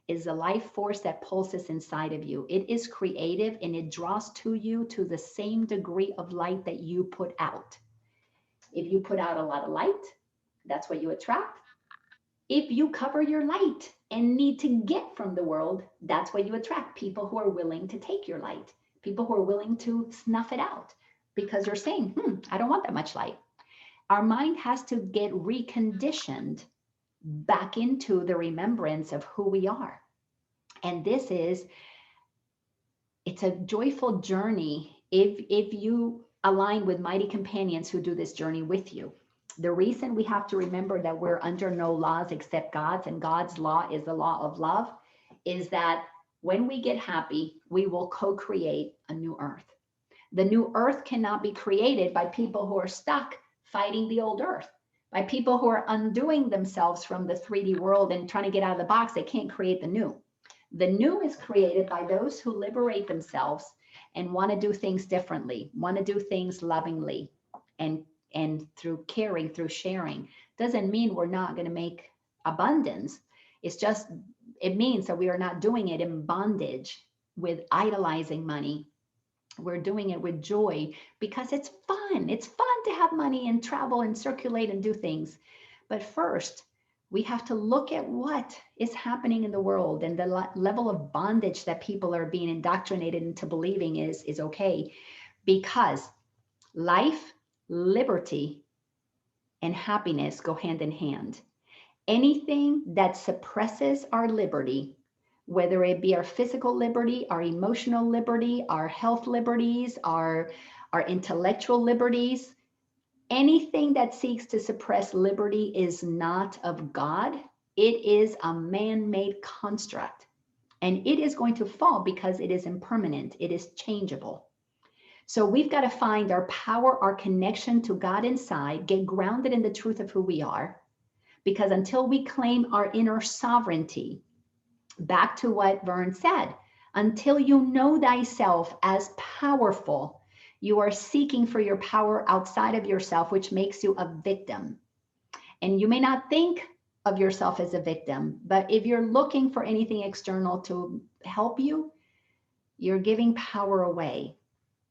is a life force that pulses inside of you. It is creative and it draws to you to the same degree of light that you put out. If you put out a lot of light, that's what you attract. If you cover your light and need to get from the world, that's what you attract. People who are willing to take your light, people who are willing to snuff it out because they're saying, I don't want that much light. Our mind has to get reconditioned back into the remembrance of who we are. And it's a joyful journey if you align with mighty companions who do this journey with you. The reason we have to remember that we're under no laws except God's, and God's law is the law of love, is that when we get happy, we will co-create a new earth. The new earth cannot be created by people who are stuck fighting the old earth, by people who are undoing themselves from the 3D world and trying to get out of the box. They can't create the new. The new is created by those who liberate themselves and want to do things differently, want to do things lovingly, and through caring, through sharing. Doesn't mean we're not going to make abundance. It means that we are not doing it in bondage with idolizing money. We're doing it with joy because it's fun. It's fun to have money and travel and circulate and do things. But first, we have to look at what is happening in the world, and the level of bondage that people are being indoctrinated into believing is okay, because life, liberty, and happiness go hand in hand. Anything that suppresses our liberty, whether it be our physical liberty, our emotional liberty, our health liberties, our intellectual liberties, anything that seeks to suppress liberty is not of God. It is a man-made construct, and it is going to fall because it is impermanent. It is changeable. So we've got to find our power, our connection to God inside, get grounded in the truth of who we are, because until we claim our inner sovereignty, back to what Vern said, until you know thyself as powerful, you are seeking for your power outside of yourself, which makes you a victim. And you may not think of yourself as a victim, but if you're looking for anything external to help you, you're giving power away.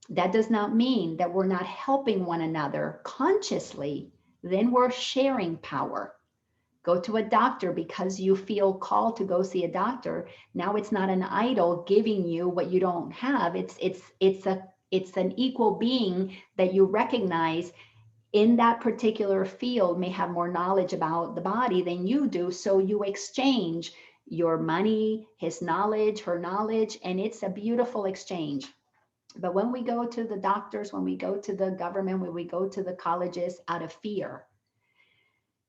That does not mean that we're not helping one another consciously. Then we're sharing power. Go to a doctor because you feel called to go see a doctor. Now it's not an idol giving you what you don't have. It's an equal being that you recognize in that particular field may have more knowledge about the body than you do. So you exchange your money, his knowledge, her knowledge, and it's a beautiful exchange. But when we go to the doctors, when we go to the government, when we go to the colleges out of fear,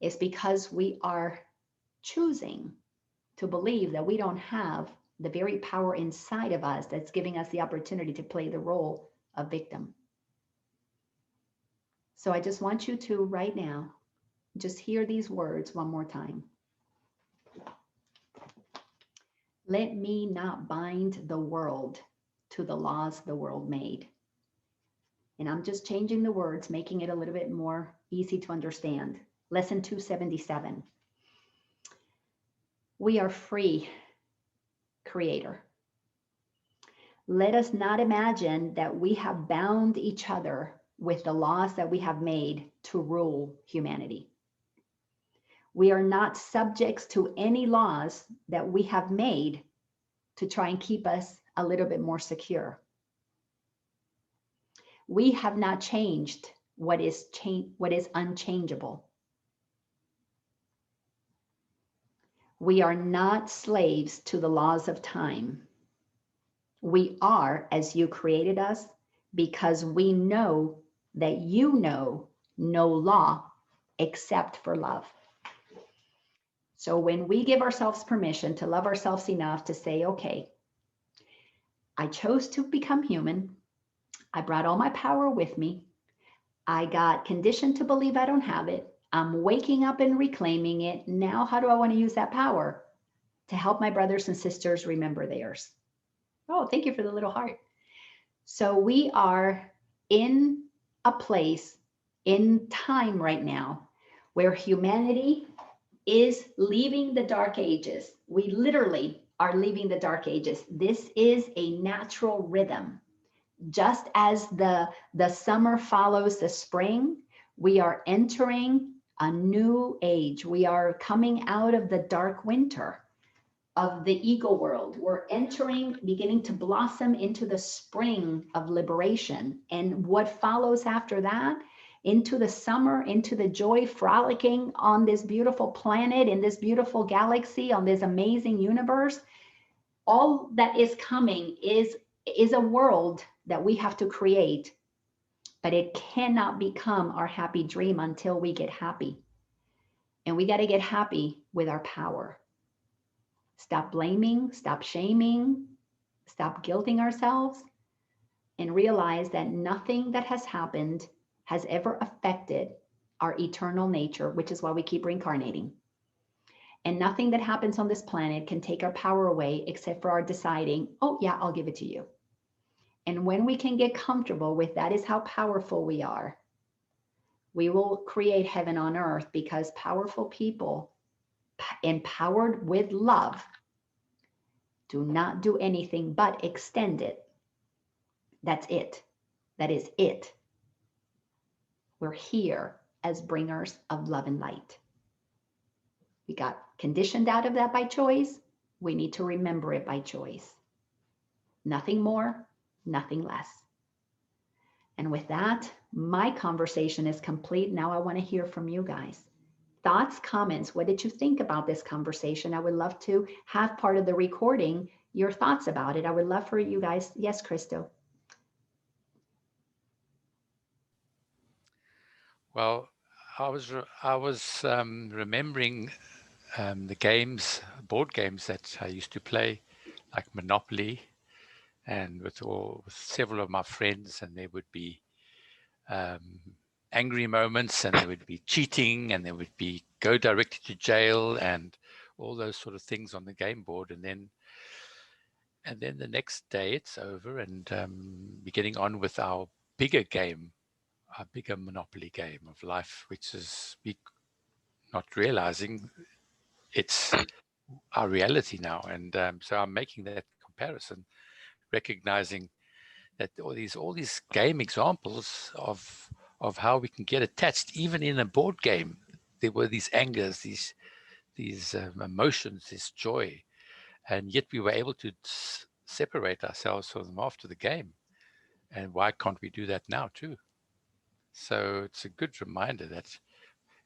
it's because we are choosing to believe that we don't have the very power inside of us that's giving us the opportunity to play the role of victim. So I just want you to right now, just hear these words one more time. Let me not bind the world to the laws the world made. And I'm just changing the words, making it a little bit more easy to understand. Lesson 277. We are free, Creator. Let us not imagine that we have bound each other with the laws that we have made to rule humanity. We are not subjects to any laws that we have made to try and keep us a little bit more secure. We have not changed what is unchangeable. We are not slaves to the laws of time. We are as you created us, because we know that you know no law except for love. So when we give ourselves permission to love ourselves enough to say, okay, I chose to become human. I brought all my power with me. I got conditioned to believe I don't have it. I'm waking up and reclaiming it. Now, how do I want to use that power to help my brothers and sisters remember theirs? Oh, thank you for the little heart. So we are in a place in time right now where humanity is leaving the dark ages. We literally are leaving the dark ages. This is a natural rhythm. Just as the summer follows the spring, we are entering a new age. We are coming out of the dark winter of the ego world. We're entering, beginning to blossom into the spring of liberation. And what follows after that, into the summer, into the joy, frolicking on this beautiful planet, in this beautiful galaxy, on this amazing universe, all that is coming is a world that we have to create, but it cannot become our happy dream until we get happy. And we got to get happy with our power. Stop blaming, stop shaming, stop guilting ourselves, and realize that nothing that has happened has ever affected our eternal nature, which is why we keep reincarnating. And nothing that happens on this planet can take our power away except for our deciding, oh yeah, I'll give it to you. And when we can get comfortable with that is how powerful we are, we will create heaven on earth, because powerful people empowered with love do not do anything but extend it. That's it. That is it. We're here as bringers of love and light. We got conditioned out of that by choice. We need to remember it by choice. Nothing more, nothing less. And with that, my conversation is complete. Now I want to hear from you guys. Thoughts, comments, what did you think about this conversation? I would love to have part of the recording, your thoughts about it. I would love for you guys. Yes, Christo. Well, I was remembering the board games that I used to play, like Monopoly, and with several of my friends, and there would be angry moments, and there would be cheating, and there would be go directly to jail, and all those sort of things on the game board, and then the next day it's over, and we're getting on with our bigger game, our bigger Monopoly game of life, which is we not realizing it's our reality now. And so I'm making that comparison, recognizing that all these game examples of how we can get attached, even in a board game, there were these angers, these emotions, this joy, and yet we were able to separate ourselves from them after the game. And why can't we do that now too? So it's a good reminder that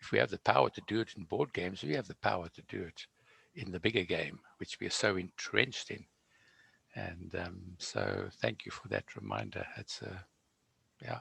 if we have the power to do it in board games, we have the power to do it in the bigger game, which we are so entrenched in. And so thank you for that reminder. Yeah.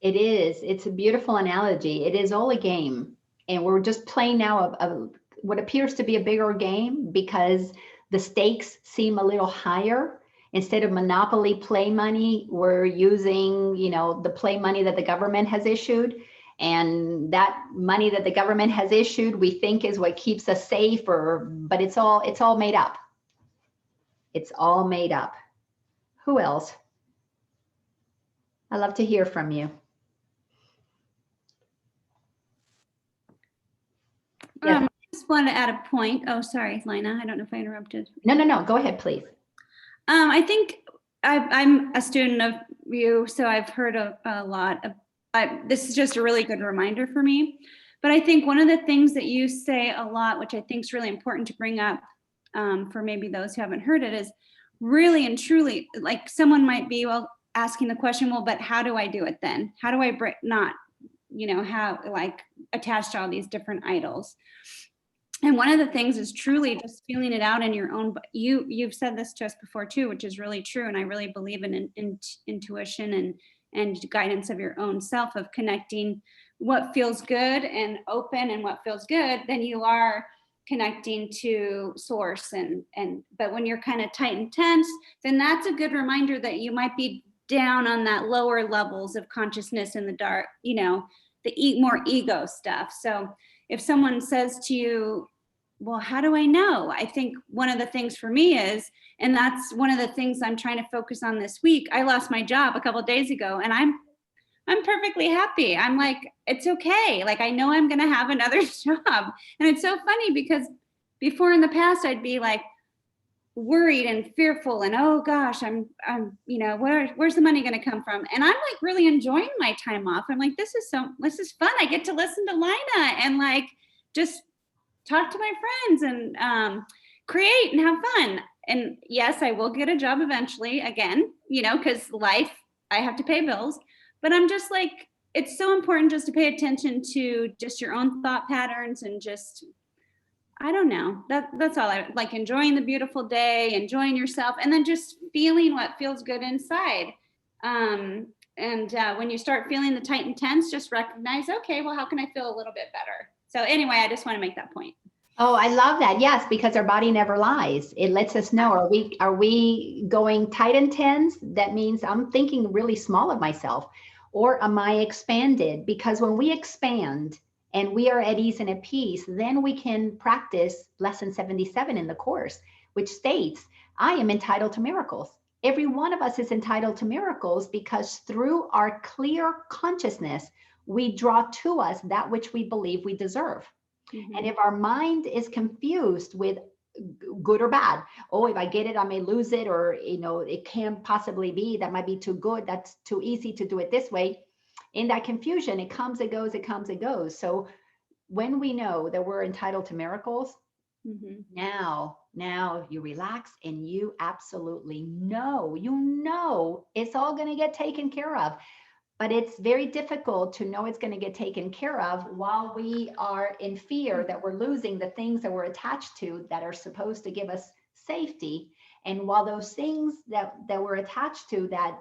It is. It's a beautiful analogy. It is all a game. And we're just playing now of what appears to be a bigger game because the stakes seem a little higher. Instead of Monopoly play money, we're using, the play money that the government has issued. And that money that the government has issued, we think is what keeps us safe, but it's all made up. It's all made up. Who else? I'd love to hear from you. Yes. I just want to add a point. Oh, sorry, Laina. I don't know if I interrupted. No. Go ahead, please. I think I'm a student of you, so I've heard a lot of. This is just a really good reminder for me. But I think one of the things that you say a lot, which I think is really important to bring up for maybe those who haven't heard it, is really and truly, like someone might be asking the question, well, but how do I do it then? How do I not, how like attached to all these different idols? And one of the things is truly just feeling it out in your own. You've said this to us before too, which is really true, and I really believe in intuition and guidance of your own self, of connecting what feels good and open and what feels good. Then you are connecting to source, but when you're kind of tight and tense, then that's a good reminder that you might be down on that lower levels of consciousness in the dark, the more ego stuff. So if someone says to you, well, how do I know? I think one of the things for me is, and that's one of the things I'm trying to focus on this week. I lost my job a couple of days ago, and I'm perfectly happy. I'm like, it's okay. Like, I know I'm going to have another job. And it's so funny because before in the past, I'd be like worried and fearful and, oh gosh, I'm where's the money going to come from? And I'm like really enjoying my time off. I'm like, this is fun. I get to listen to Laina and like, just talk to my friends and create and have fun. And yes, I will get a job eventually again, because life, I have to pay bills. But I'm just like, it's so important just to pay attention to just your own thought patterns and just I don't know. That's all. I like enjoying the beautiful day, enjoying yourself, and then just feeling what feels good inside. When you start feeling the tight and tense, just recognize, okay, well, how can I feel a little bit better? So anyway, I just want to make that point. Oh, I love that. Yes, because our body never lies. It lets us know, are we going tight and tense? That means I'm thinking really small of myself. Or am I expanded? Because when we expand and we are at ease and at peace, then we can practice lesson 77 in the course, which states, I am entitled to miracles. Every one of us is entitled to miracles because through our clear consciousness, we draw to us that which we believe we deserve. And if our mind is confused with good or bad, oh, if I get it, I may lose it, or, it can't possibly be, that might be too good, that's too easy to do it this way. In that confusion, it comes, it goes, it comes, it goes. So when we know that we're entitled to miracles, now you relax and you absolutely know it's all going to get taken care of. But it's very difficult to know it's going to get taken care of while we are in fear that we're losing the things that we're attached to that are supposed to give us safety. And while those things that we're attached to that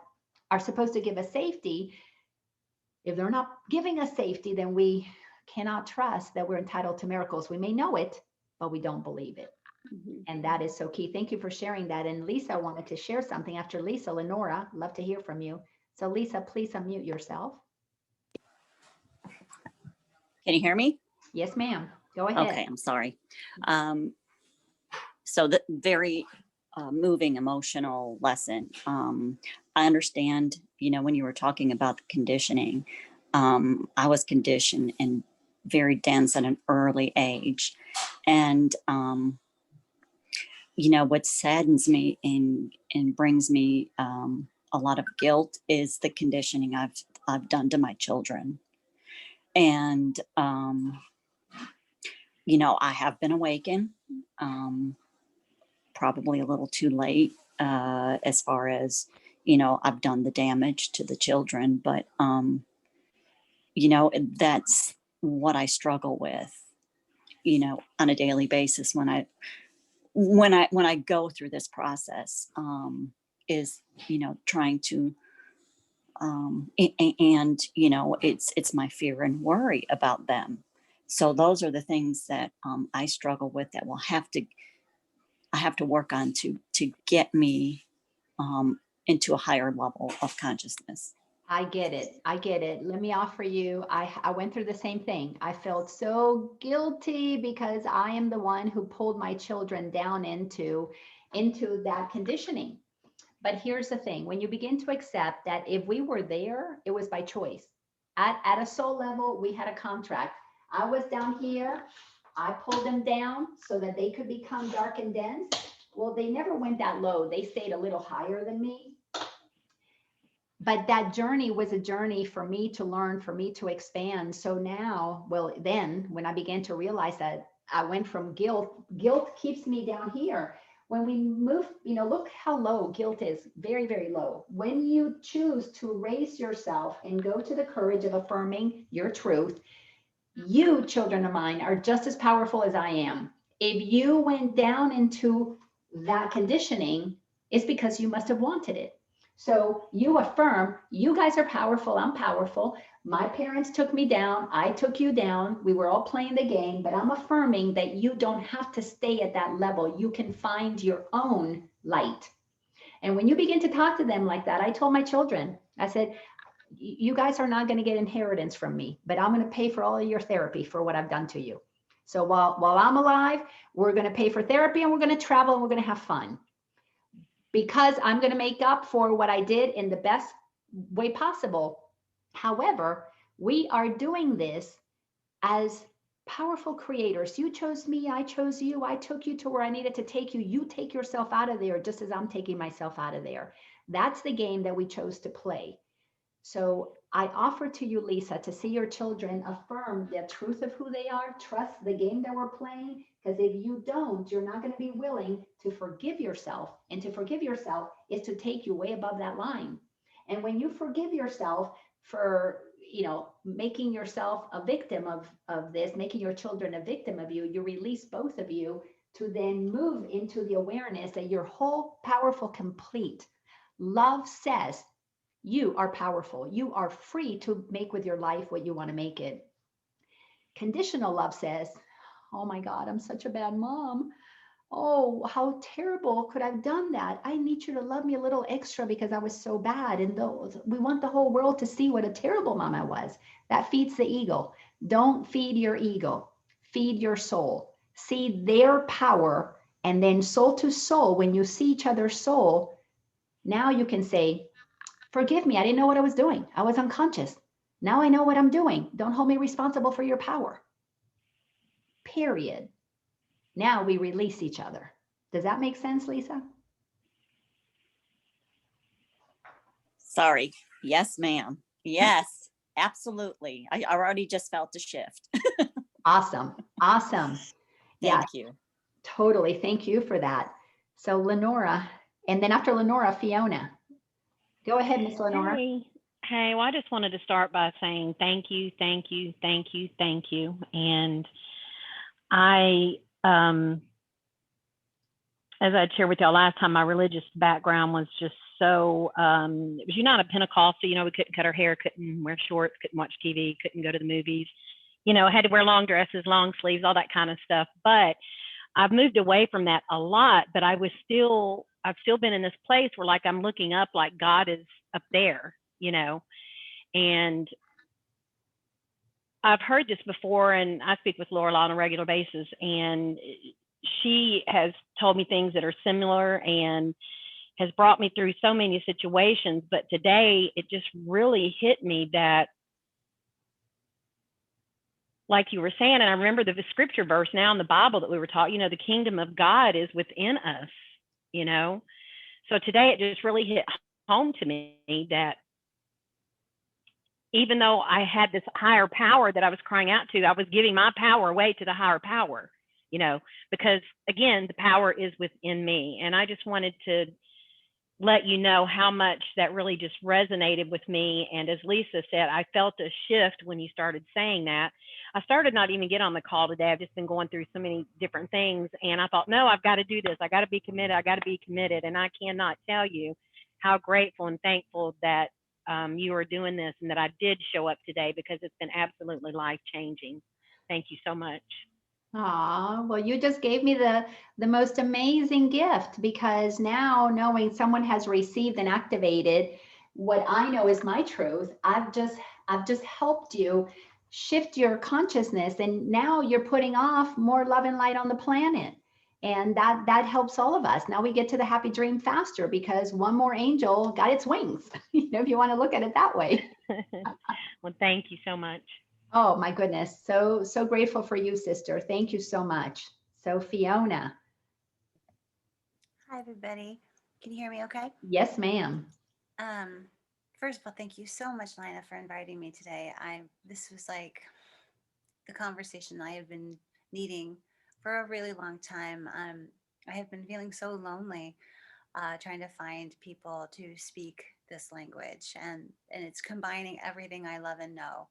are supposed to give us safety, if they're not giving us safety, then we cannot trust that we're entitled to miracles. We may know it, but we don't believe it. And that is so key. Thank you for sharing that. And Lisa wanted to share something. After Lisa, Lenora, love to hear from you. So Lisa, please unmute yourself. Can you hear me? Yes, ma'am. Go ahead. Okay, I'm sorry. So the very moving, emotional lesson. I understand, when you were talking about the conditioning, I was conditioned and very dense at an early age. And, what saddens me and brings me a lot of guilt is the conditioning I've done to my children. And, I have been awakened, probably a little too late, as far as, I've done the damage to the children, but, that's what I struggle with, on a daily basis when I go through this process, is, trying to, it's my fear and worry about them. So those are the things that I struggle with that I have to work on to get me into a higher level of consciousness. I get it. Let me offer you, I went through the same thing. I felt so guilty because I am the one who pulled my children down into that conditioning. But here's the thing, when you begin to accept that if we were there, it was by choice. At a soul level, we had a contract. I was down here, I pulled them down so that they could become dark and dense. Well, they never went that low. They stayed a little higher than me. But that journey was a journey for me to learn, for me to expand. So now, well, then when I began to realize that I went from guilt keeps me down here. When we move, look how low guilt is, very, very low. When you choose to raise yourself and go to the courage of affirming your truth, you, children of mine, are just as powerful as I am. If you went down into that conditioning, it's because you must have wanted it. So you affirm, you guys are powerful, I'm powerful. My parents took me down, I took you down. We were all playing the game, but I'm affirming that you don't have to stay at that level. You can find your own light. And when you begin to talk to them like that, I told my children, I said, you guys are not going to get inheritance from me, but I'm going to pay for all of your therapy for what I've done to you. So while I'm alive, we're going to pay for therapy and we're going to travel and we're going to have fun. Because I'm going to make up for what I did in the best way possible. However, we are doing this as powerful creators. You chose me, I chose you, I took you to where I needed to take you. You take yourself out of there just as I'm taking myself out of there. That's the game that we chose to play. So I offer to you, Lisa, to see your children affirm the truth of who they are, trust the game that we're playing, because if you don't, you're not going to be willing to forgive yourself. And to forgive yourself is to take you way above that line. And when you forgive yourself for making yourself a victim of this, making your children a victim of you, you release both of you to then move into the awareness that you're whole, powerful, complete. Love says you are powerful. You are free to make with your life what you want to make it. Conditional love says, oh my God, I'm such a bad mom. Oh, how terrible could I have done that? I need you to love me a little extra because I was so bad. And we want the whole world to see what a terrible mom I was. That feeds the ego. Don't feed your ego. Feed your soul. See their power. And then soul to soul, when you see each other's soul, now you can say, forgive me. I didn't know what I was doing. I was unconscious. Now I know what I'm doing. Don't hold me responsible for your power. Period. Now we release each other. Does that make sense, Lisa? Sorry. Yes, ma'am. Yes, absolutely. I already just felt the shift. Awesome. Awesome. Yeah, Thank you. totally. Thank you for that. So Lenora, and then after Lenora, Fiona. Go ahead, Miss Lenora. Hey, well, I just wanted to start by saying thank you, thank you, thank you, thank you. And I, as I shared with y'all last time, my religious background was just so, it was United Pentecostal, we couldn't cut our hair, couldn't wear shorts, couldn't watch TV, couldn't go to the movies, had to wear long dresses, long sleeves, all that kind of stuff. But I've moved away from that a lot, but I've still been in this place where like I'm looking up like God is up there, and I've heard this before, and I speak with Laura on a regular basis, and she has told me things that are similar and has brought me through so many situations. But today it just really hit me that, like you were saying, and I remember the scripture verse now in the Bible that we were taught, the kingdom of God is within us, So today it just really hit home to me that even though I had this higher power that I was crying out to, I was giving my power away to the higher power, because again, the power is within me. And I just wanted to let you know how much that really just resonated with me. And as Lisa said, I felt a shift when you started saying that. I started not even get on the call today. I've just been going through so many different things. And I thought, no, I've got to do this. I got to be committed. I got to be committed. And I cannot tell you how grateful and thankful that you are doing this and that I did show up today, because it's been absolutely life-changing. Thank you so much. Well, you just gave me the most amazing gift, because now knowing someone has received and activated what I know is my truth, I've just helped you shift your consciousness, and now you're putting off more love and light on the planet. And that helps all of us. Now we get to the happy dream faster because one more angel got its wings, if you want to look at it that way. Well, thank you so much. Oh my goodness. So grateful for you, sister. Thank you so much. So Fiona. Hi, everybody. Can you hear me okay? Yes, ma'am. First of all, thank you so much, Laina, for inviting me today. This was like the conversation I have been needing for a really long time. I have been feeling so lonely, trying to find people to speak this language, and it's combining everything I love and know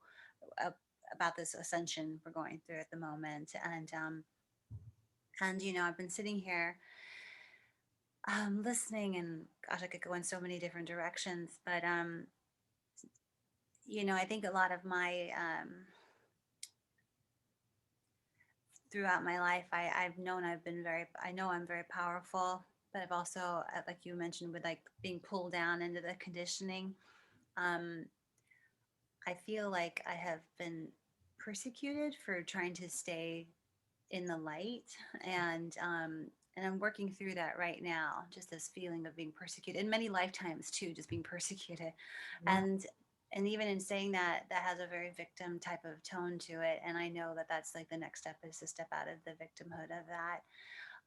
about this ascension we're going through at the moment. And I've been sitting here listening, and gosh, I could go in so many different directions, but I think a lot of my throughout my life, I know I'm very powerful, but I've also, like you mentioned, with like being pulled down into the conditioning. I feel like I have been persecuted for trying to stay in the light, and I'm working through that right now. Just this feeling of being persecuted in many lifetimes too, just being persecuted, Yeah. and even in saying that, that has a very victim type of tone to it. And I know that that's like the next step is to step out of the victimhood of that,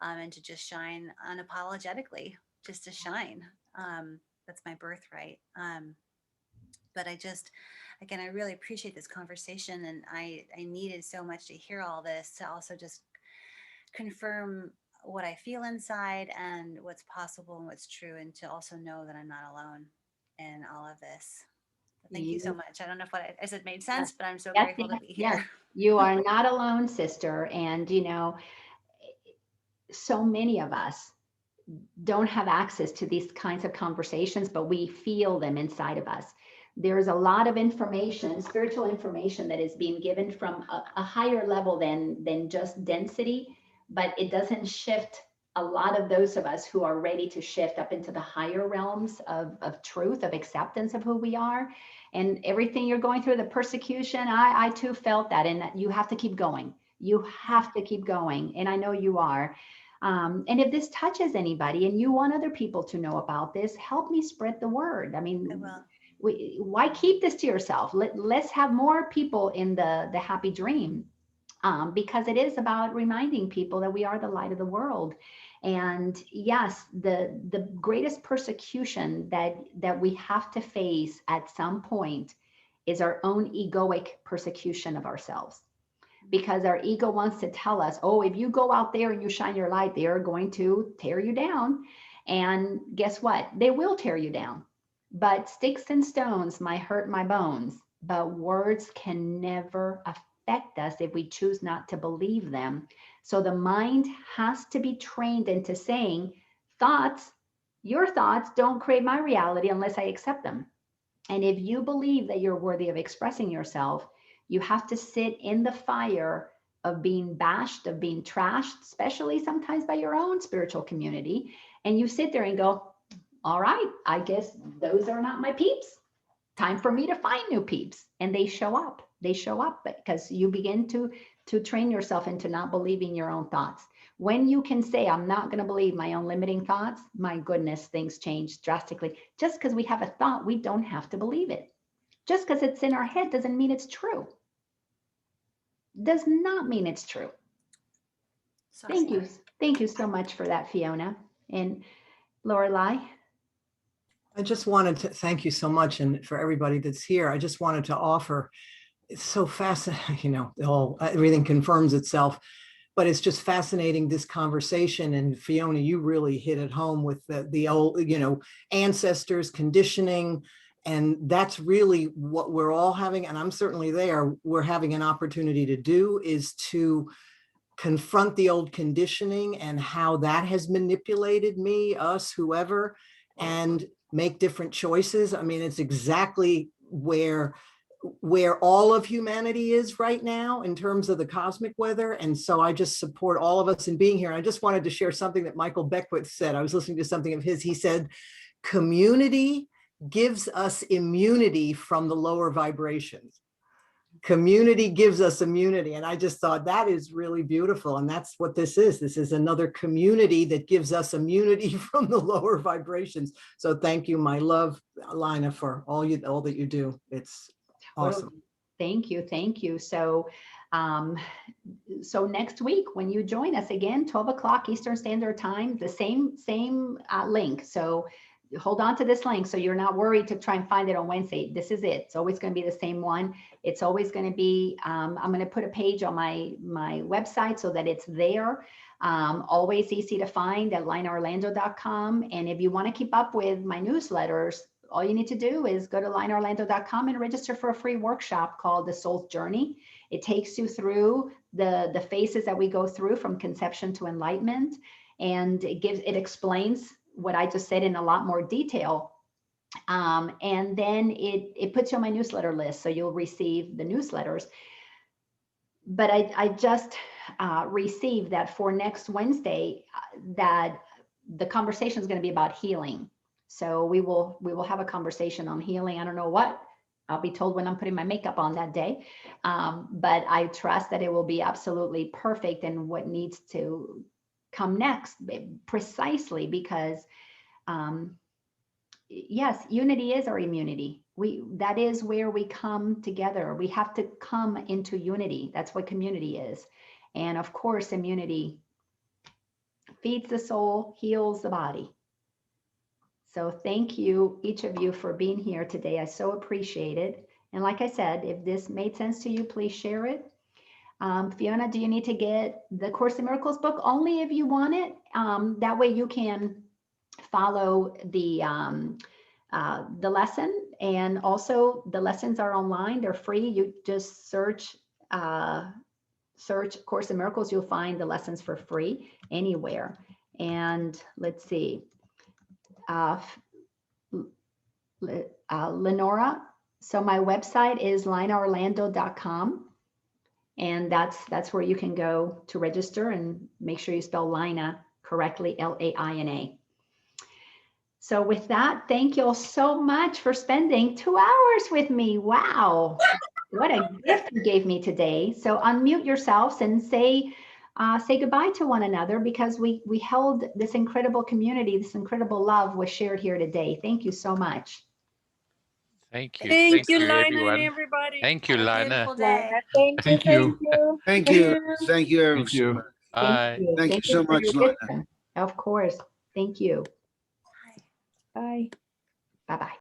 and to just shine unapologetically, just to shine. That's my birthright. But again, I really appreciate this conversation, and I needed so much to hear all this to also just confirm what I feel inside and what's possible and what's true, and to also know that I'm not alone in all of this. Thank you so You- much. I don't know if what I said made sense, but I'm so Yes, grateful to yes, be yes. here. You are not alone, sister. And, so many of us don't have access to these kinds of conversations, but we feel them inside of us. There's a lot of information, spiritual information, that is being given from a higher level than just density, but it doesn't shift a lot of those of us who are ready to shift up into the higher realms of truth, of acceptance of who we are. And everything you're going through, the persecution, I too felt that, and that you have to keep going. You have to keep going. And I know you are. And if this touches anybody and you want other people to know about this, help me spread the word. I mean, I will. why keep this to yourself? Let's have more people in the happy dream, because it is about reminding people that we are the light of the world. And yes, the greatest persecution that we have to face at some point is our own egoic persecution of ourselves. Because our ego wants to tell us, oh, if you go out there and you shine your light, they are going to tear you down. And guess what? They will tear you down. But sticks and stones might hurt my bones, but words can never affect us if we choose not to believe them. So the mind has to be trained into saying, your thoughts don't create my reality unless I accept them. And if you believe that you're worthy of expressing yourself, you have to sit in the fire of being bashed, of being trashed, especially sometimes by your own spiritual community. And you sit there and go, all right, I guess those are not my peeps. Time for me to find new peeps. And they show up. They show up because you begin to train yourself into not believing your own thoughts. When you can say, I'm not going to believe my own limiting thoughts, my goodness, things change drastically. Just because we have a thought, we don't have to believe it. Just because it's in our head doesn't mean it's true. Does not mean it's true. So Thank you. Thank you so much for that, Fiona. And Lorelei? I just wanted to thank you so much, and for everybody that's here, I just wanted to offer, it's so fascinating, everything confirms itself, but it's just fascinating, this conversation. And Fiona, you really hit it home with the old, ancestors, conditioning. And that's really what we're all having. And I'm certainly there. We're having an opportunity to do is to confront the old conditioning and how that has manipulated me, us, whoever, and make different choices. I mean, it's exactly where all of humanity is right now in terms of the cosmic weather. And so I just support all of us in being here. And I just wanted to share something that Michael Beckwith said. I was listening to something of his. He said, community gives us immunity from the lower vibrations. Community gives us immunity. And I just thought that is really beautiful. And that's what this is. This is another community that gives us immunity from the lower vibrations. So thank you, my love, Laina, for all that you do. It's awesome. Well, thank you. Thank you. So next week, when you join us again, 12 o'clock Eastern Standard Time, the same link. So hold on to this link so you're not worried to try and find it on Wednesday. This is it. It's always going to be the same one. It's always going to be, I'm going to put a page on my website so that it's there. Always easy to find at lainaorlando.com. And if you want to keep up with my newsletters, all you need to do is go to lainaorlando.com and register for a free workshop called The Soul's Journey. It takes you through the phases that we go through from conception to enlightenment. And it explains what I just said in a lot more detail. And then it puts you on my newsletter list, so you'll receive the newsletters. But I just received that for next Wednesday, that the conversation is going to be about healing. So we will have a conversation on healing. I don't know what I'll be told when I'm putting my makeup on that day, but I trust that it will be absolutely perfect and what needs to come next, precisely because yes, unity is our immunity. That is where we come together. We have to come into unity. That's what community is. And of course, immunity feeds the soul, heals the body. So thank you, each of you, for being here today. I so appreciate it. And like I said, if this made sense to you, please share it. Fiona, do you need to get the Course in Miracles book? Only if you want it. That way you can follow the the lesson. And also the lessons are online. They're free. You just search Course in Miracles. You'll find the lessons for free anywhere. And let's see. Lenora. So my website is lainaorlando.com. And that's where you can go to register, and make sure you spell Laina correctly, Laina. So with that, thank you all so much for spending 2 hours with me. Wow, what a gift you gave me today. So unmute yourselves and say goodbye to one another, because we held this incredible community, this incredible love was shared here today. Thank you so much. Thank you. Thank you, Laina, and everyone. everybody. Thank you, Have a Laina. beautiful day. Thank you. Thank you. Thank you. Thank you. Thank you. Bye. Thank you so for much, your Laina. wisdom. Of course. Thank you. Bye. Bye-bye.